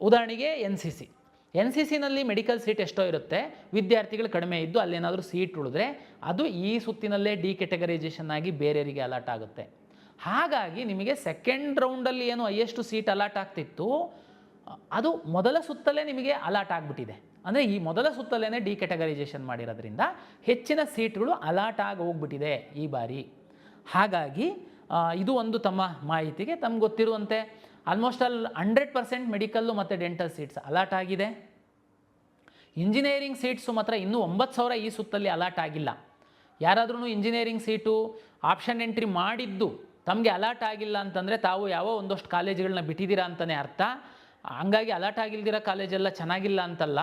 ಉದಾಹರಣೆಗೆ NCC ನಲ್ಲಿ ಮೆಡಿಕಲ್ ಸೀಟ್ ಎಷ್ಟೋ ಇರುತ್ತೆ, ವಿದ್ಯಾರ್ಥಿಗಳು ಕಡಿಮೆ ಇದ್ದು ಅಲ್ಲೇನಾದರೂ ಸೀಟ್ ಉಳಿದ್ರೆ ಅದು ಈ ಸುತ್ತಿನಲ್ಲೇ ಡಿ ಕೆಟಗರೈಸೇಷನ್ ಆಗಿ ಬೇರೆಯವರಿಗೆ ಅಲಾಟ್ ಆಗುತ್ತೆ. ಹಾಗಾಗಿ ನಿಮಗೆ ಸೆಕೆಂಡ್ ರೌಂಡಲ್ಲಿ ಏನು ಹೈಯೆಸ್ಟ್ ಸೀಟ್ ಅಲಾಟ್ ಆಗ್ತಿತ್ತು ಅದು ಮೊದಲ ಸುತ್ತಲ್ಲೇ ನಿಮಗೆ ಅಲಾಟ್ ಆಗಿಬಿಟ್ಟಿದೆ. ಅಂದರೆ ಈ ಮೊದಲ ಸುತ್ತಲ್ಲೇ ಡಿ ಕೆಟಗರೈಸೇಷನ್ ಮಾಡಿರೋದ್ರಿಂದ ಹೆಚ್ಚಿನ ಸೀಟ್ಗಳು ಅಲಾಟ್ ಆಗಿ ಹೋಗ್ಬಿಟ್ಟಿದೆ ಈ ಬಾರಿ. ಹಾಗಾಗಿ ಇದು ಒಂದು ತಮ್ಮ ಮಾಹಿತಿಗೆ. ತಮ್ಗೆ ಗೊತ್ತಿರುವಂತೆ ಆಲ್ಮೋಸ್ಟ್ 100% ಮೆಡಿಕಲ್ಲು ಮತ್ತು ಡೆಂಟಲ್ ಸೀಟ್ಸ್ ಅಲಾಟ್ ಆಗಿದೆ. ಇಂಜಿನಿಯರಿಂಗ್ ಸೀಟ್ಸು ಮಾತ್ರ ಇನ್ನೂ 9,000 ಈ ಸುತ್ತಲ್ಲಿ ಅಲಾಟ್ ಆಗಿಲ್ಲ. ಯಾರಾದ್ರೂ ಇಂಜಿನಿಯರಿಂಗ್ ಸೀಟು ಆಪ್ಷನ್ ಎಂಟ್ರಿ ಮಾಡಿದ್ದು ತಮಗೆ ಅಲಾಟ್ ಆಗಿಲ್ಲ ಅಂತಂದರೆ ತಾವು ಯಾವ ಒಂದಷ್ಟು ಕಾಲೇಜುಗಳನ್ನ ಬಿಟ್ಟಿದ್ದೀರಾ ಅಂತಲೇ ಅರ್ಥ. ಹಂಗಾಗಿ ಅಲಾಟ್ ಆಗಿಲ್ದಿರೋ ಕಾಲೇಜೆಲ್ಲ ಚೆನ್ನಾಗಿಲ್ಲ ಅಂತಲ್ಲ,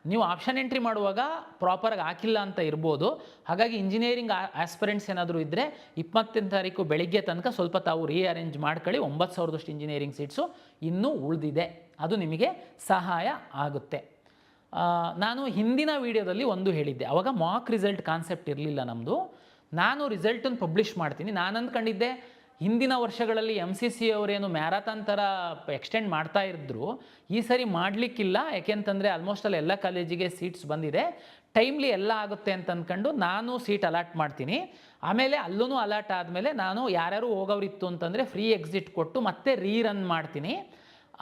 ನೀವು ಆಪ್ಷನ್ ಎಂಟ್ರಿ ಮಾಡುವಾಗ ಪ್ರಾಪರಾಗಿ ಹಾಕಿಲ್ಲ ಅಂತ ಇರ್ಬೋದು. ಹಾಗಾಗಿ ಇಂಜಿನಿಯರಿಂಗ್ ಆಸ್ಪಿರೆಂಟ್ಸ್ ಏನಾದರೂ ಇದ್ದರೆ 20ನೇ ತಾರೀಕು ಬೆಳಿಗ್ಗೆ ತನಕ ಸ್ವಲ್ಪ ತಾವು ರೀಅರೇಂಜ್ ಮಾಡ್ಕೊಳ್ಳಿ. 9,000ದಷ್ಟು ಇಂಜಿನಿಯರಿಂಗ್ ಸೀಟ್ಸು ಇನ್ನೂ ಉಳಿದಿದೆ, ಅದು ನಿಮಗೆ ಸಹಾಯ ಆಗುತ್ತೆ. ನಾನು ಹಿಂದಿನ ವಿಡಿಯೋದಲ್ಲಿ ಒಂದು ಹೇಳಿದ್ದೆ, ಆವಾಗ ಮಾಕ್ ರಿಸಲ್ಟ್ ಕಾನ್ಸೆಪ್ಟ್ ಇರಲಿಲ್ಲ ನಮ್ಮದು. ನಾನು ರಿಸಲ್ಟನ್ನು ಪಬ್ಲಿಷ್ ಮಾಡ್ತೀನಿ. ನಾನು ಅಂದ್ಕೊಂಡಿದ್ದೆ ಹಿಂದಿನ ವರ್ಷಗಳಲ್ಲಿ MCC ಅವರೇನು ಮ್ಯಾರಥಾನ್ ಥರ ಎಕ್ಸ್ಟೆಂಡ್ ಮಾಡ್ತಾ ಇದ್ರು, ಈ ಸರಿ ಮಾಡಲಿಕ್ಕಿಲ್ಲ. ಯಾಕೆಂತಂದರೆ ಆಲ್ಮೋಸ್ಟ್ ಎಲ್ಲ ಕಾಲೇಜಿಗೆ ಸೀಟ್ಸ್ ಬಂದಿದೆ, ಟೈಮ್ಲಿ ಎಲ್ಲ ಆಗುತ್ತೆ ಅಂತ ಅಂದ್ಕೊಂಡು ನಾನು ಸೀಟ್ ಅಲಾಟ್ ಮಾಡ್ತೀನಿ. ಆಮೇಲೆ ಅಲ್ಲೂ ಅಲಾಟ್ ಆದಮೇಲೆ ನಾನು ಯಾರ್ಯಾರು ಹೋಗೋರಿತ್ತು ಅಂತಂದರೆ ಫ್ರೀ ಎಕ್ಸಿಟ್ ಕೊಟ್ಟು ಮತ್ತೆ ರೀರನ್ ಮಾಡ್ತೀನಿ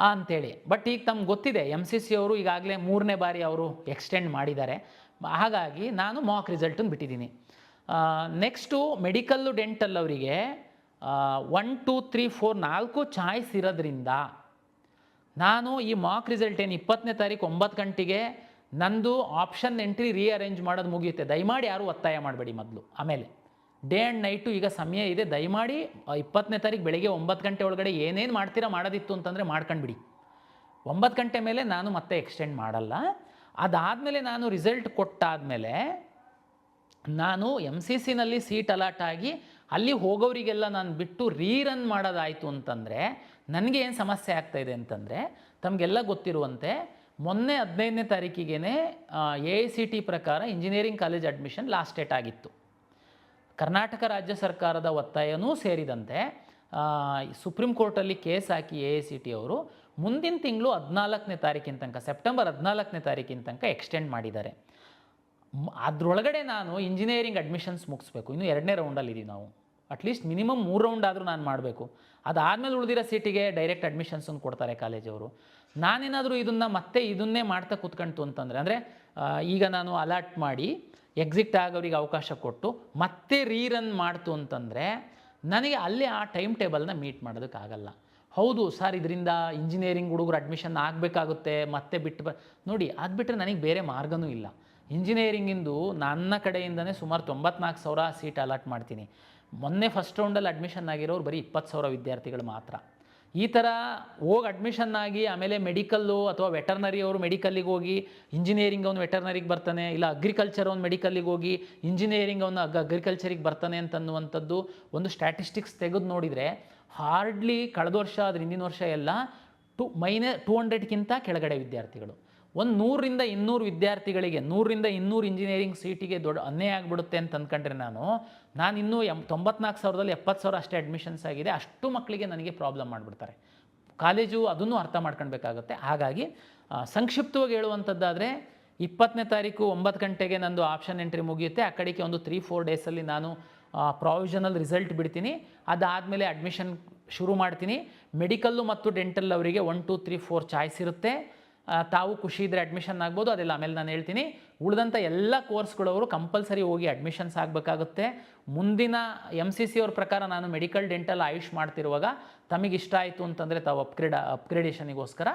ಅಂಥೇಳಿ. ಬಟ್ ಈಗ ತಮ್ಗೆ ಗೊತ್ತಿದೆ MCC ಅವರು ಈಗಾಗಲೇ 3ನೇ ಬಾರಿ ಅವರು ಎಕ್ಸ್ಟೆಂಡ್ ಮಾಡಿದ್ದಾರೆ. ಹಾಗಾಗಿ ನಾನು ಮಾಕ್ ರಿಸಲ್ಟನ್ನು ಬಿಟ್ಟಿದ್ದೀನಿ. ನೆಕ್ಸ್ಟು ಮೆಡಿಕಲ್ಲು ಡೆಂಟಲ್ ಅವರಿಗೆ 1, 2, 3, 4 4 ಚಾಯ್ಸ್ ಇರೋದ್ರಿಂದ ನಾನು ಈ ಮಾಕ್ ರಿಸಲ್ಟ್ ಏನು 20ನೇ ತಾರೀಕು 9 ಗಂಟೆಗೆ ನಂದು ಆಪ್ಷನ್ ಎಂಟ್ರಿ ರೀಅರೇಂಜ್ ಮಾಡೋದು ಮುಗಿಯುತ್ತೆ. ದಯಮಾಡಿ ಯಾರೂ ಒತ್ತಾಯ ಮಾಡಬೇಡಿ ಮೊದಲು. ಆಮೇಲೆ ಡೇ ಆ್ಯಂಡ್ ನೈಟು ಈಗ ಸಮಯ ಇದೆ, ದಯಮಾಡಿ 20ನೇ ತಾರೀಕು ಬೆಳಗ್ಗೆ 9 ಗಂಟೆ ಒಳಗಡೆ ಏನೇನು ಮಾಡ್ತೀರಾ ಮಾಡೋದಿತ್ತು ಅಂತಂದರೆ ಮಾಡ್ಕೊಂಡ್ಬಿಡಿ. 9 ಗಂಟೆ ಮೇಲೆ ನಾನು ಮತ್ತೆ ಎಕ್ಸ್ಟೆಂಡ್ ಮಾಡಲ್ಲ. ಅದಾದಮೇಲೆ ನಾನು ರಿಸಲ್ಟ್ ಕೊಟ್ಟಾದಮೇಲೆ ನಾನು MCC ನಲ್ಲಿ ಸೀಟ್ ಅಲಾಟ್ ಆಗಿ ಅಲ್ಲಿ ಹೋಗೋರಿಗೆಲ್ಲ ನಾನು ಬಿಟ್ಟು ರೀರನ್ ಮಾಡೋದಾಯಿತು ಅಂತಂದರೆ ನನಗೆ ಏನು ಸಮಸ್ಯೆ ಆಗ್ತಾಯಿದೆ ಅಂತಂದರೆ, ತಮಗೆಲ್ಲ ಗೊತ್ತಿರುವಂತೆ ಮೊನ್ನೆ 15ನೇ ತಾರೀಕಿಗೆ AICT ಪ್ರಕಾರ engineering college admission last date ಆಗಿತ್ತು. ಕರ್ನಾಟಕ ರಾಜ್ಯ ಸರ್ಕಾರದ ಒತ್ತಾಯನೂ ಸೇರಿದಂತೆ ಸುಪ್ರೀಂ ಕೋರ್ಟಲ್ಲಿ ಕೇಸ್ ಹಾಕಿ AICT ಅವರು ಮುಂದಿನ ತಿಂಗಳು 14ನೇ ತಾರೀಕಿನ ತನಕ, ಸೆಪ್ಟೆಂಬರ್ 14ನೇ ತಾರೀಕಿನ ತನಕ ಎಕ್ಸ್ಟೆಂಡ್ ಮಾಡಿದ್ದಾರೆ. ಅದರೊಳಗಡೆ ನಾನು ಇಂಜಿನಿಯರಿಂಗ್ ಅಡ್ಮಿಷನ್ಸ್ ಮುಗಿಸ್ಬೇಕು. ಇನ್ನು 2ನೇ ರೌಂಡಲ್ಲಿದ್ದೀವಿ ನಾವು. ಅಟ್ಲೀಸ್ಟ್ ಮಿನಿಮಮ್ 3 ರೌಂಡ್ ಆದರೂ ನಾನು ಮಾಡಬೇಕು. ಅದಾದಮೇಲೆ ಉಳಿದಿರೋ ಸೀಟಿಗೆ ಡೈರೆಕ್ಟ್ ಅಡ್ಮಿಷನ್ಸನ್ನು ಕೊಡ್ತಾರೆ ಕಾಲೇಜವರು. ನಾನೇನಾದರೂ ಇದನ್ನೇ ಮಾಡ್ತಾ ಕೂತ್ಕೊಂತು ಅಂತಂದರೆ, ಅಂದರೆ ಈಗ ನಾನು ಅಲಾಟ್ ಮಾಡಿ ಎಕ್ಸಿಟ್ ಆಗೋರಿಗೆ ಅವಕಾಶ ಕೊಟ್ಟು ಮತ್ತೆ ರೀರನ್ ಮಾಡ್ತು ಅಂತಂದರೆ ನನಗೆ ಅಲ್ಲಿ ಆ ಟೈಮ್ ಟೇಬಲ್ನ ಮೀಟ್ ಮಾಡೋದಕ್ಕಾಗಲ್ಲ. ಹೌದು ಸರ್, ಇದರಿಂದ ಇಂಜಿನಿಯರಿಂಗ್ ಹುಡುಗರು ಅಡ್ಮಿಷನ್ ಆಗಬೇಕಾಗುತ್ತೆ, ಮತ್ತೆ ನೋಡಿ, ಅದು ಬಿಟ್ಟರೆ ನನಗೆ ಬೇರೆ ಮಾರ್ಗನೂ ಇಲ್ಲ. ಇಂಜಿನಿಯರಿಂಗಿಂದು ನನ್ನ ಕಡೆಯಿಂದನೇ ಸುಮಾರು 94,000 ಸೀಟ್ ಅಲಾಟ್ ಮಾಡ್ತೀನಿ. ಮೊನ್ನೆ ಫಸ್ಟ್ ರೌಂಡಲ್ಲಿ ಅಡ್ಮಿಷನ್ ಆಗಿರೋರು ಬರೀ 20,000 ವಿದ್ಯಾರ್ಥಿಗಳು ಮಾತ್ರ. ಈ ಥರ ಹೋಗಿ ಅಡ್ಮಿಷನ್ ಆಗಿ ಆಮೇಲೆ ಮೆಡಿಕಲ್ಲು ಅಥವಾ ವೆಟರ್ನರಿ ಅವರು ಮೆಡಿಕಲ್ಲಿಗೆ ಹೋಗಿ ಇಂಜಿನಿಯರಿಂಗ್ ಅವನು ವೆಟರ್ನರಿಗೆ ಬರ್ತಾನೆ, ಇಲ್ಲ ಅಗ್ರಿಕಲ್ಚರ್ ಅವನು ಮೆಡಿಕಲ್ಲಿಗೆ ಹೋಗಿ ಇಂಜಿನಿಯರಿಂಗ್ ಅವನು ಅಗ್ರಿಕಲ್ಚರಿಗೆ ಬರ್ತಾನೆ ಅಂತನ್ನುವಂಥದ್ದು ಒಂದು ಸ್ಟ್ಯಾಟಿಸ್ಟಿಕ್ಸ್ ತೆಗೆದು ನೋಡಿದರೆ ಹಾರ್ಡ್ಲಿ ಕಳೆದ ವರ್ಷ ಅದ್ರ ಹಿಂದಿನ ವರ್ಷ ಎಲ್ಲ 200ಕ್ಕಿಂತ ಕೆಳಗಡೆ ವಿದ್ಯಾರ್ಥಿಗಳು. ಒಂದು 100ರಿಂದ 200 ವಿದ್ಯಾರ್ಥಿಗಳಿಗೆ 100ರಿಂದ 200 ಇಂಜಿನಿಯರಿಂಗ್ ಸೀಟಿಗೆ ದೊಡ್ಡ ಅನ್ಯಾಯ ಆಗಿಬಿಡುತ್ತೆ ಅಂತ ಅಂದ್ಕೊಂಡ್ರೆ ನಾನು ಇನ್ನೂ 94,000ದಲ್ಲಿ 70,000 ಅಷ್ಟೇ ಅಡ್ಮಿಷನ್ಸ್ ಆಗಿದೆ. ಅಷ್ಟು ಮಕ್ಕಳಿಗೆ ನನಗೆ ಪ್ರಾಬ್ಲಮ್ ಮಾಡಿಬಿಡ್ತಾರೆ ಕಾಲೇಜು. ಅದನ್ನು ಅರ್ಥ ಮಾಡ್ಕೊಳ್ಬೇಕಾಗುತ್ತೆ. ಹಾಗಾಗಿ ಸಂಕ್ಷಿಪ್ತವಾಗಿ ಹೇಳುವಂಥದ್ದಾದರೆ 20ನೇ ತಾರೀಕು 9 ಗಂಟೆಗೆ ನಂದು ಆಪ್ಷನ್ ಎಂಟ್ರಿ ಮುಗಿಯುತ್ತೆ. ಆ ಕಡೆಗೆ ಒಂದು 3-4 ಡೇಸಲ್ಲಿ ನಾನು ಪ್ರಾವಿಷನಲ್ ರಿಸಲ್ಟ್ ಬಿಡ್ತೀನಿ. ಅದಾದಮೇಲೆ ಅಡ್ಮಿಷನ್ ಶುರು ಮಾಡ್ತೀನಿ. ಮೆಡಿಕಲ್ಲು ಮತ್ತು ಡೆಂಟಲ್ ಅವರಿಗೆ 1, 2, 3, 4 ಚಾಯ್ಸ್ ಇರುತ್ತೆ. ತಾವು ಖುಷಿ ಇದ್ದರೆ ಅಡ್ಮಿಷನ್ ಆಗ್ಬೋದು, ಅದೆಲ್ಲ ಆಮೇಲೆ ನಾನು ಹೇಳ್ತೀನಿ. ಉಳಿದಂಥ ಎಲ್ಲ ಕೋರ್ಸ್ಗಳವರು ಕಂಪಲ್ಸರಿ ಹೋಗಿ ಅಡ್ಮಿಷನ್ಸ್ ಆಗಬೇಕಾಗುತ್ತೆ. ಮುಂದಿನ MCC ಅವ್ರ ಪ್ರಕಾರ ನಾನು ಮೆಡಿಕಲ್ ಡೆಂಟಲ್ ಆಯುಷ್ ಮಾಡ್ತಿರುವಾಗ ತಮಗೆ ಇಷ್ಟ ಆಯಿತು ಅಂತಂದರೆ ತಾವು ಅಪ್ಗ್ರೇಡೇಷನಿಗೋಸ್ಕರ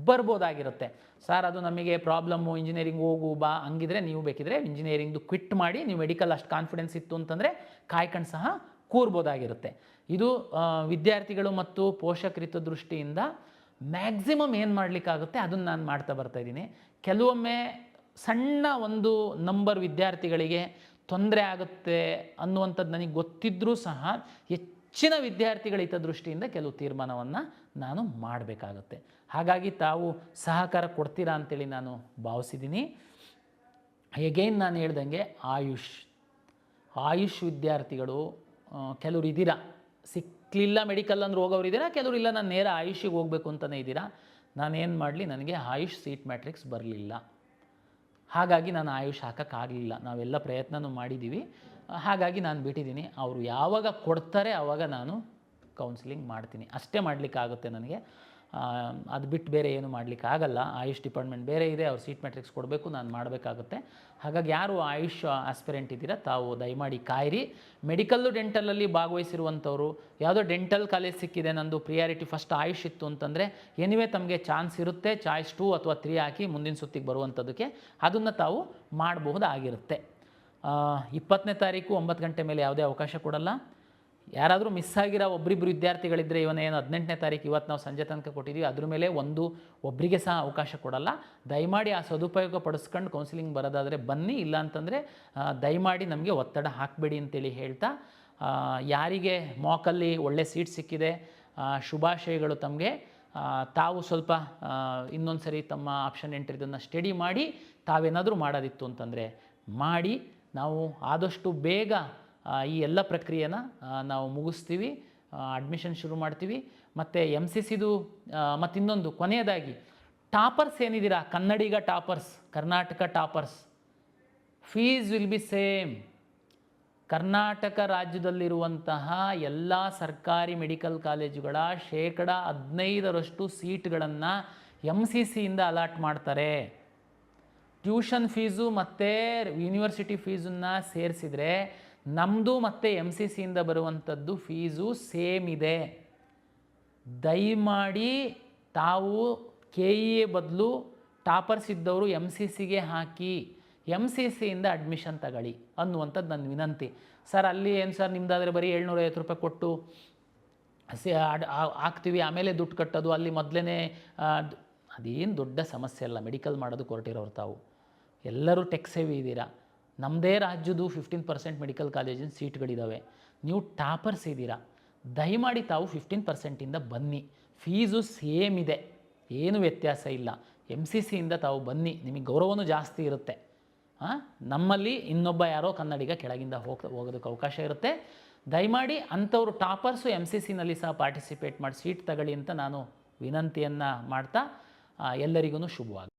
ಬರ್ಬೋದಾಗಿರುತ್ತೆ. ಸರ್ ಅದು ನಮಗೆ ಪ್ರಾಬ್ಲಮ್ಮು, ಇಂಜಿನಿಯರಿಂಗ್ ಹೋಗು ಬಾ ಹಂಗಿದ್ರೆ ನೀವು ಬೇಕಿದ್ರೆ ಇಂಜಿನಿಯರಿಂಗ್ದು ಕ್ವಿಟ್ ಮಾಡಿ ನೀವು ಮೆಡಿಕಲ್ ಅಷ್ಟು ಕಾನ್ಫಿಡೆನ್ಸ್ ಇತ್ತು ಅಂತಂದರೆ ಕಾಯ್ಕೊಂಡು ಸಹ ಕೂರ್ಬೋದಾಗಿರುತ್ತೆ. ಇದು ವಿದ್ಯಾರ್ಥಿಗಳು ಮತ್ತು ಪೋಷಕರಿತ ದೃಷ್ಟಿಯಿಂದ ಮ್ಯಾಕ್ಸಿಮಮ್ ಏನು ಮಾಡಲಿಕ್ಕಾಗುತ್ತೆ ಅದನ್ನು ನಾನು ಮಾಡ್ತಾ ಬರ್ತಾಯಿದ್ದೀನಿ. ಕೆಲವೊಮ್ಮೆ ಸಣ್ಣ ಒಂದು ನಂಬರ್ ವಿದ್ಯಾರ್ಥಿಗಳಿಗೆ ತೊಂದರೆ ಆಗುತ್ತೆ ಅನ್ನುವಂಥದ್ದು ನನಗೆ ಗೊತ್ತಿದ್ದರೂ ಸಹ ಹೆಚ್ಚಿನ ವಿದ್ಯಾರ್ಥಿಗಳ ಹಿತದೃಷ್ಟಿಯಿಂದ ಕೆಲವು ತೀರ್ಮಾನವನ್ನು ನಾನು ಮಾಡಬೇಕಾಗುತ್ತೆ. ಹಾಗಾಗಿ ತಾವು ಸಹಕಾರ ಕೊಡ್ತೀರಾ ಅಂತೇಳಿ ನಾನು ಭಾವಿಸಿದ್ದೀನಿ. ಎಗೈನ್ ನಾನು ಹೇಳ್ದಂಗೆ ಆಯುಷ್ ವಿದ್ಯಾರ್ಥಿಗಳು ಕೆಲವರು ಇದ್ದೀರಾ, ಸಿಕ್ಕಲಿಲ್ಲ ಮೆಡಿಕಲ್ ಅಂದ್ರೆ ಹೋಗೋರು ಇದ್ದೀರಾ, ಕೆಲವರು ಇಲ್ಲ ನಾನು ನೇರ ಆಯುಷಿಗೆ ಹೋಗಬೇಕು ಅಂತಲೇ ಇದ್ದೀರಾ. ನಾನೇನು ಮಾಡಲಿ, ನನಗೆ ಆಯುಷ್ ಸೀಟ್ ಮ್ಯಾಟ್ರಿಕ್ಸ್ ಬರಲಿಲ್ಲ, ಹಾಗಾಗಿ ನಾನು ಆಯುಷ್ ಹಾಕೋಕ್ಕಾಗಲಿಲ್ಲ. ನಾವೆಲ್ಲ ಪ್ರಯತ್ನನೂ ಮಾಡಿದ್ದೀವಿ, ಹಾಗಾಗಿ ನಾನು ಬಿಟ್ಟಿದ್ದೀನಿ. ಅವರು ಯಾವಾಗ ಕೊಡ್ತಾರೆ ಆವಾಗ ನಾನು ಕೌನ್ಸಿಲಿಂಗ್ ಮಾಡ್ತೀನಿ, ಅಷ್ಟೇ ಮಾಡಲಿಕ್ಕಾಗುತ್ತೆ ನನಗೆ. ಅದು ಬಿಟ್ಟು ಬೇರೆ ಏನು ಮಾಡಲಿಕ್ಕೆ ಆಗಲ್ಲ. ಆಯುಷ್ ಡಿಪಾರ್ಟ್ಮೆಂಟ್ ಬೇರೆ ಇದೆ, ಅವ್ರು ಸೀಟ್ ಮ್ಯಾಟ್ರಿಕ್ಸ್ ಕೊಡಬೇಕು, ನಾನು ಮಾಡಬೇಕಾಗುತ್ತೆ. ಹಾಗಾಗಿ ಯಾರು ಆಯುಷ್ ಆಸ್ಪಿರೆಂಟ್ ಇದ್ದೀರಾ ತಾವು ದಯಮಾಡಿ ಕಾಯಿರಿ. ಮೆಡಿಕಲ್ಲು ಡೆಂಟಲಲ್ಲಿ ಭಾಗವಹಿಸಿರುವಂಥವ್ರು, ಯಾವುದೋ ಡೆಂಟಲ್ ಕಾಲೇಜ್ ಸಿಕ್ಕಿದೆ, ನಂದು ಪ್ರಿಯಾರಿಟಿ ಫಸ್ಟ್ ಆಯುಷ್ ಇತ್ತು ಅಂತಂದರೆ ಎನಿವೇ ತಮಗೆ ಚಾನ್ಸ್ ಇರುತ್ತೆ, ಚಾಯ್ಸ್ 2 ಅಥವಾ 3 ಹಾಕಿ ಮುಂದಿನ ಸುತ್ತಿಗೆ ಬರುವಂಥದ್ದಕ್ಕೆ ಅದನ್ನು ತಾವು ಮಾಡಬಹುದಾಗಿರುತ್ತೆ. 20ನೇ ತಾರೀಕು 9 ಗಂಟೆ ಮೇಲೆ ಯಾವುದೇ ಅವಕಾಶ ಕೊಡಲ್ಲ. ಯಾರಾದರೂ ಮಿಸ್ ಆಗಿರೋ ಒಬ್ಬರಿಬ್ಬರು ವಿದ್ಯಾರ್ಥಿಗಳಿದ್ದರೆ, ಇವನೇನು 18ನೇ ತಾರೀಕು ಇವತ್ತು ನಾವು ಸಂಜೆ ತನಕ ಕೊಟ್ಟಿದ್ದೀವಿ, ಅದ್ರ ಮೇಲೆ ಒಬ್ಬರಿಗೆ ಸಹ ಅವಕಾಶ ಕೊಡಲ್ಲ. ದಯಮಾಡಿ ಆ ಸದುಪಯೋಗ ಪಡಿಸ್ಕೊಂಡು ಕೌನ್ಸಿಲಿಂಗ್ ಬರೋದಾದರೆ ಬನ್ನಿ, ಇಲ್ಲ ಅಂತಂದರೆ ದಯಮಾಡಿ ನಮಗೆ ಒತ್ತಡ ಹಾಕಬೇಡಿ ಅಂತೇಳಿ ಹೇಳ್ತಾ, ಯಾರಿಗೆ ಮಾಕಲ್ಲಿ ಒಳ್ಳೆ ಸೀಟ್ ಸಿಕ್ಕಿದೆ ಶುಭಾಶಯಗಳು ತಮಗೆ. ತಾವು ಸ್ವಲ್ಪ ಇನ್ನೊಂದು ಸರಿ ತಮ್ಮ ಆಪ್ಷನ್ ಎಂಟ್ರಿದನ್ನು ಸ್ಟಡಿ ಮಾಡಿ ತಾವೇನಾದರೂ ಮಾಡೋದಿತ್ತು ಅಂತಂದರೆ ಮಾಡಿ. ನಾವು ಆದಷ್ಟು ಬೇಗ ಈ ಎಲ್ಲ ಪ್ರಕ್ರಿಯೆನ ನಾವು ಮುಗಿಸ್ತೀವಿ, ಅಡ್ಮಿಷನ್ ಶುರು ಮಾಡ್ತೀವಿ. ಮತ್ತು MCCದು ಮತ್ತು ಇನ್ನೊಂದು ಕೊನೆಯದಾಗಿ ಟಾಪರ್ಸ್ ಏನಿದ್ದೀರಾ, Kannadiga toppers, Karnataka toppers, fees will be same. Karnataka ರಾಜ್ಯದಲ್ಲಿರುವಂತಹ ಎಲ್ಲ ಸರ್ಕಾರಿ ಮೆಡಿಕಲ್ ಕಾಲೇಜುಗಳ 15% ಸೀಟ್ಗಳನ್ನು MCCಯಿಂದ ಅಲಾಟ್ ಮಾಡ್ತಾರೆ. ಟ್ಯೂಷನ್ ಫೀಸು ಮತ್ತು ಯೂನಿವರ್ಸಿಟಿ ಫೀಸನ್ನು ಸೇರಿಸಿದರೆ ನಮ್ಮದು ಮತ್ತು MCCಯಿಂದ ಬರುವಂಥದ್ದು ಫೀಸು ಸೇಮ್ ಇದೆ. ದಯಮಾಡಿ ತಾವು KEA ಬದಲು ಟಾಪರ್ಸ್ ಇದ್ದವರು MCCಗೆ ಹಾಕಿ, MCCಯಿಂದ ಅಡ್ಮಿಷನ್ ತಗೊಳ್ಳಿ ಅನ್ನುವಂಥದ್ದು ನನ್ನ ವಿನಂತಿ. ಸರ್ ಅಲ್ಲಿ ಏನು ಸರ್ ನಿಮ್ಮದಾದರೆ ಬರೀ 750 ರೂಪಾಯಿ ಕೊಟ್ಟು ಹಾಕ್ತೀವಿ, ಆಮೇಲೆ ದುಡ್ಡು ಕಟ್ಟೋದು, ಅಲ್ಲಿ ಮೊದಲೇ ಅದೇನು ದೊಡ್ಡ ಸಮಸ್ಯೆ ಅಲ್ಲ. ಮೆಡಿಕಲ್ ಮಾಡೋದಕ್ಕೆ ಹೊರಟಿರೋರು ತಾವು ಎಲ್ಲರೂ ಟೆಕ್ ಸೇವಿ ಇದ್ದೀರಾ. ನಮ್ಮದೇ ರಾಜ್ಯದ್ದು 15% ಮೆಡಿಕಲ್ ಕಾಲೇಜಿನ ಸೀಟ್ಗಳಿದ್ದಾವೆ. ನೀವು ಟಾಪರ್ಸ್ ಇದ್ದೀರಾ, ದಯಮಾಡಿ ತಾವು 15%ಇಂದ ಬನ್ನಿ. ಫೀಸು ಸೇಮ್ ಇದೆ, ಏನು ವ್ಯತ್ಯಾಸ ಇಲ್ಲ. MCCಯಿಂದ ತಾವು ಬನ್ನಿ, ನಿಮಗೆ ಗೌರವನೂ ಜಾಸ್ತಿ ಇರುತ್ತೆ. ನಮ್ಮಲ್ಲಿ ಇನ್ನೊಬ್ಬ ಯಾರೋ ಕನ್ನಡಿಗ ಕೆಳಗಿಂದ ಹೋಗೋದಕ್ಕೆ ಅವಕಾಶ ಇರುತ್ತೆ. ದಯಮಾಡಿ ಅಂಥವರು ಟಾಪರ್ಸು MCCನಲ್ಲಿ ಸಹ ಪಾರ್ಟಿಸಿಪೇಟ್ ಮಾಡಿ ಸೀಟ್ ತಗೊಳ್ಳಿ ಅಂತ ನಾನು ವಿನಂತಿಯನ್ನು ಮಾಡ್ತಾ ಎಲ್ಲರಿಗೂ ಶುಭವಾಗಿ.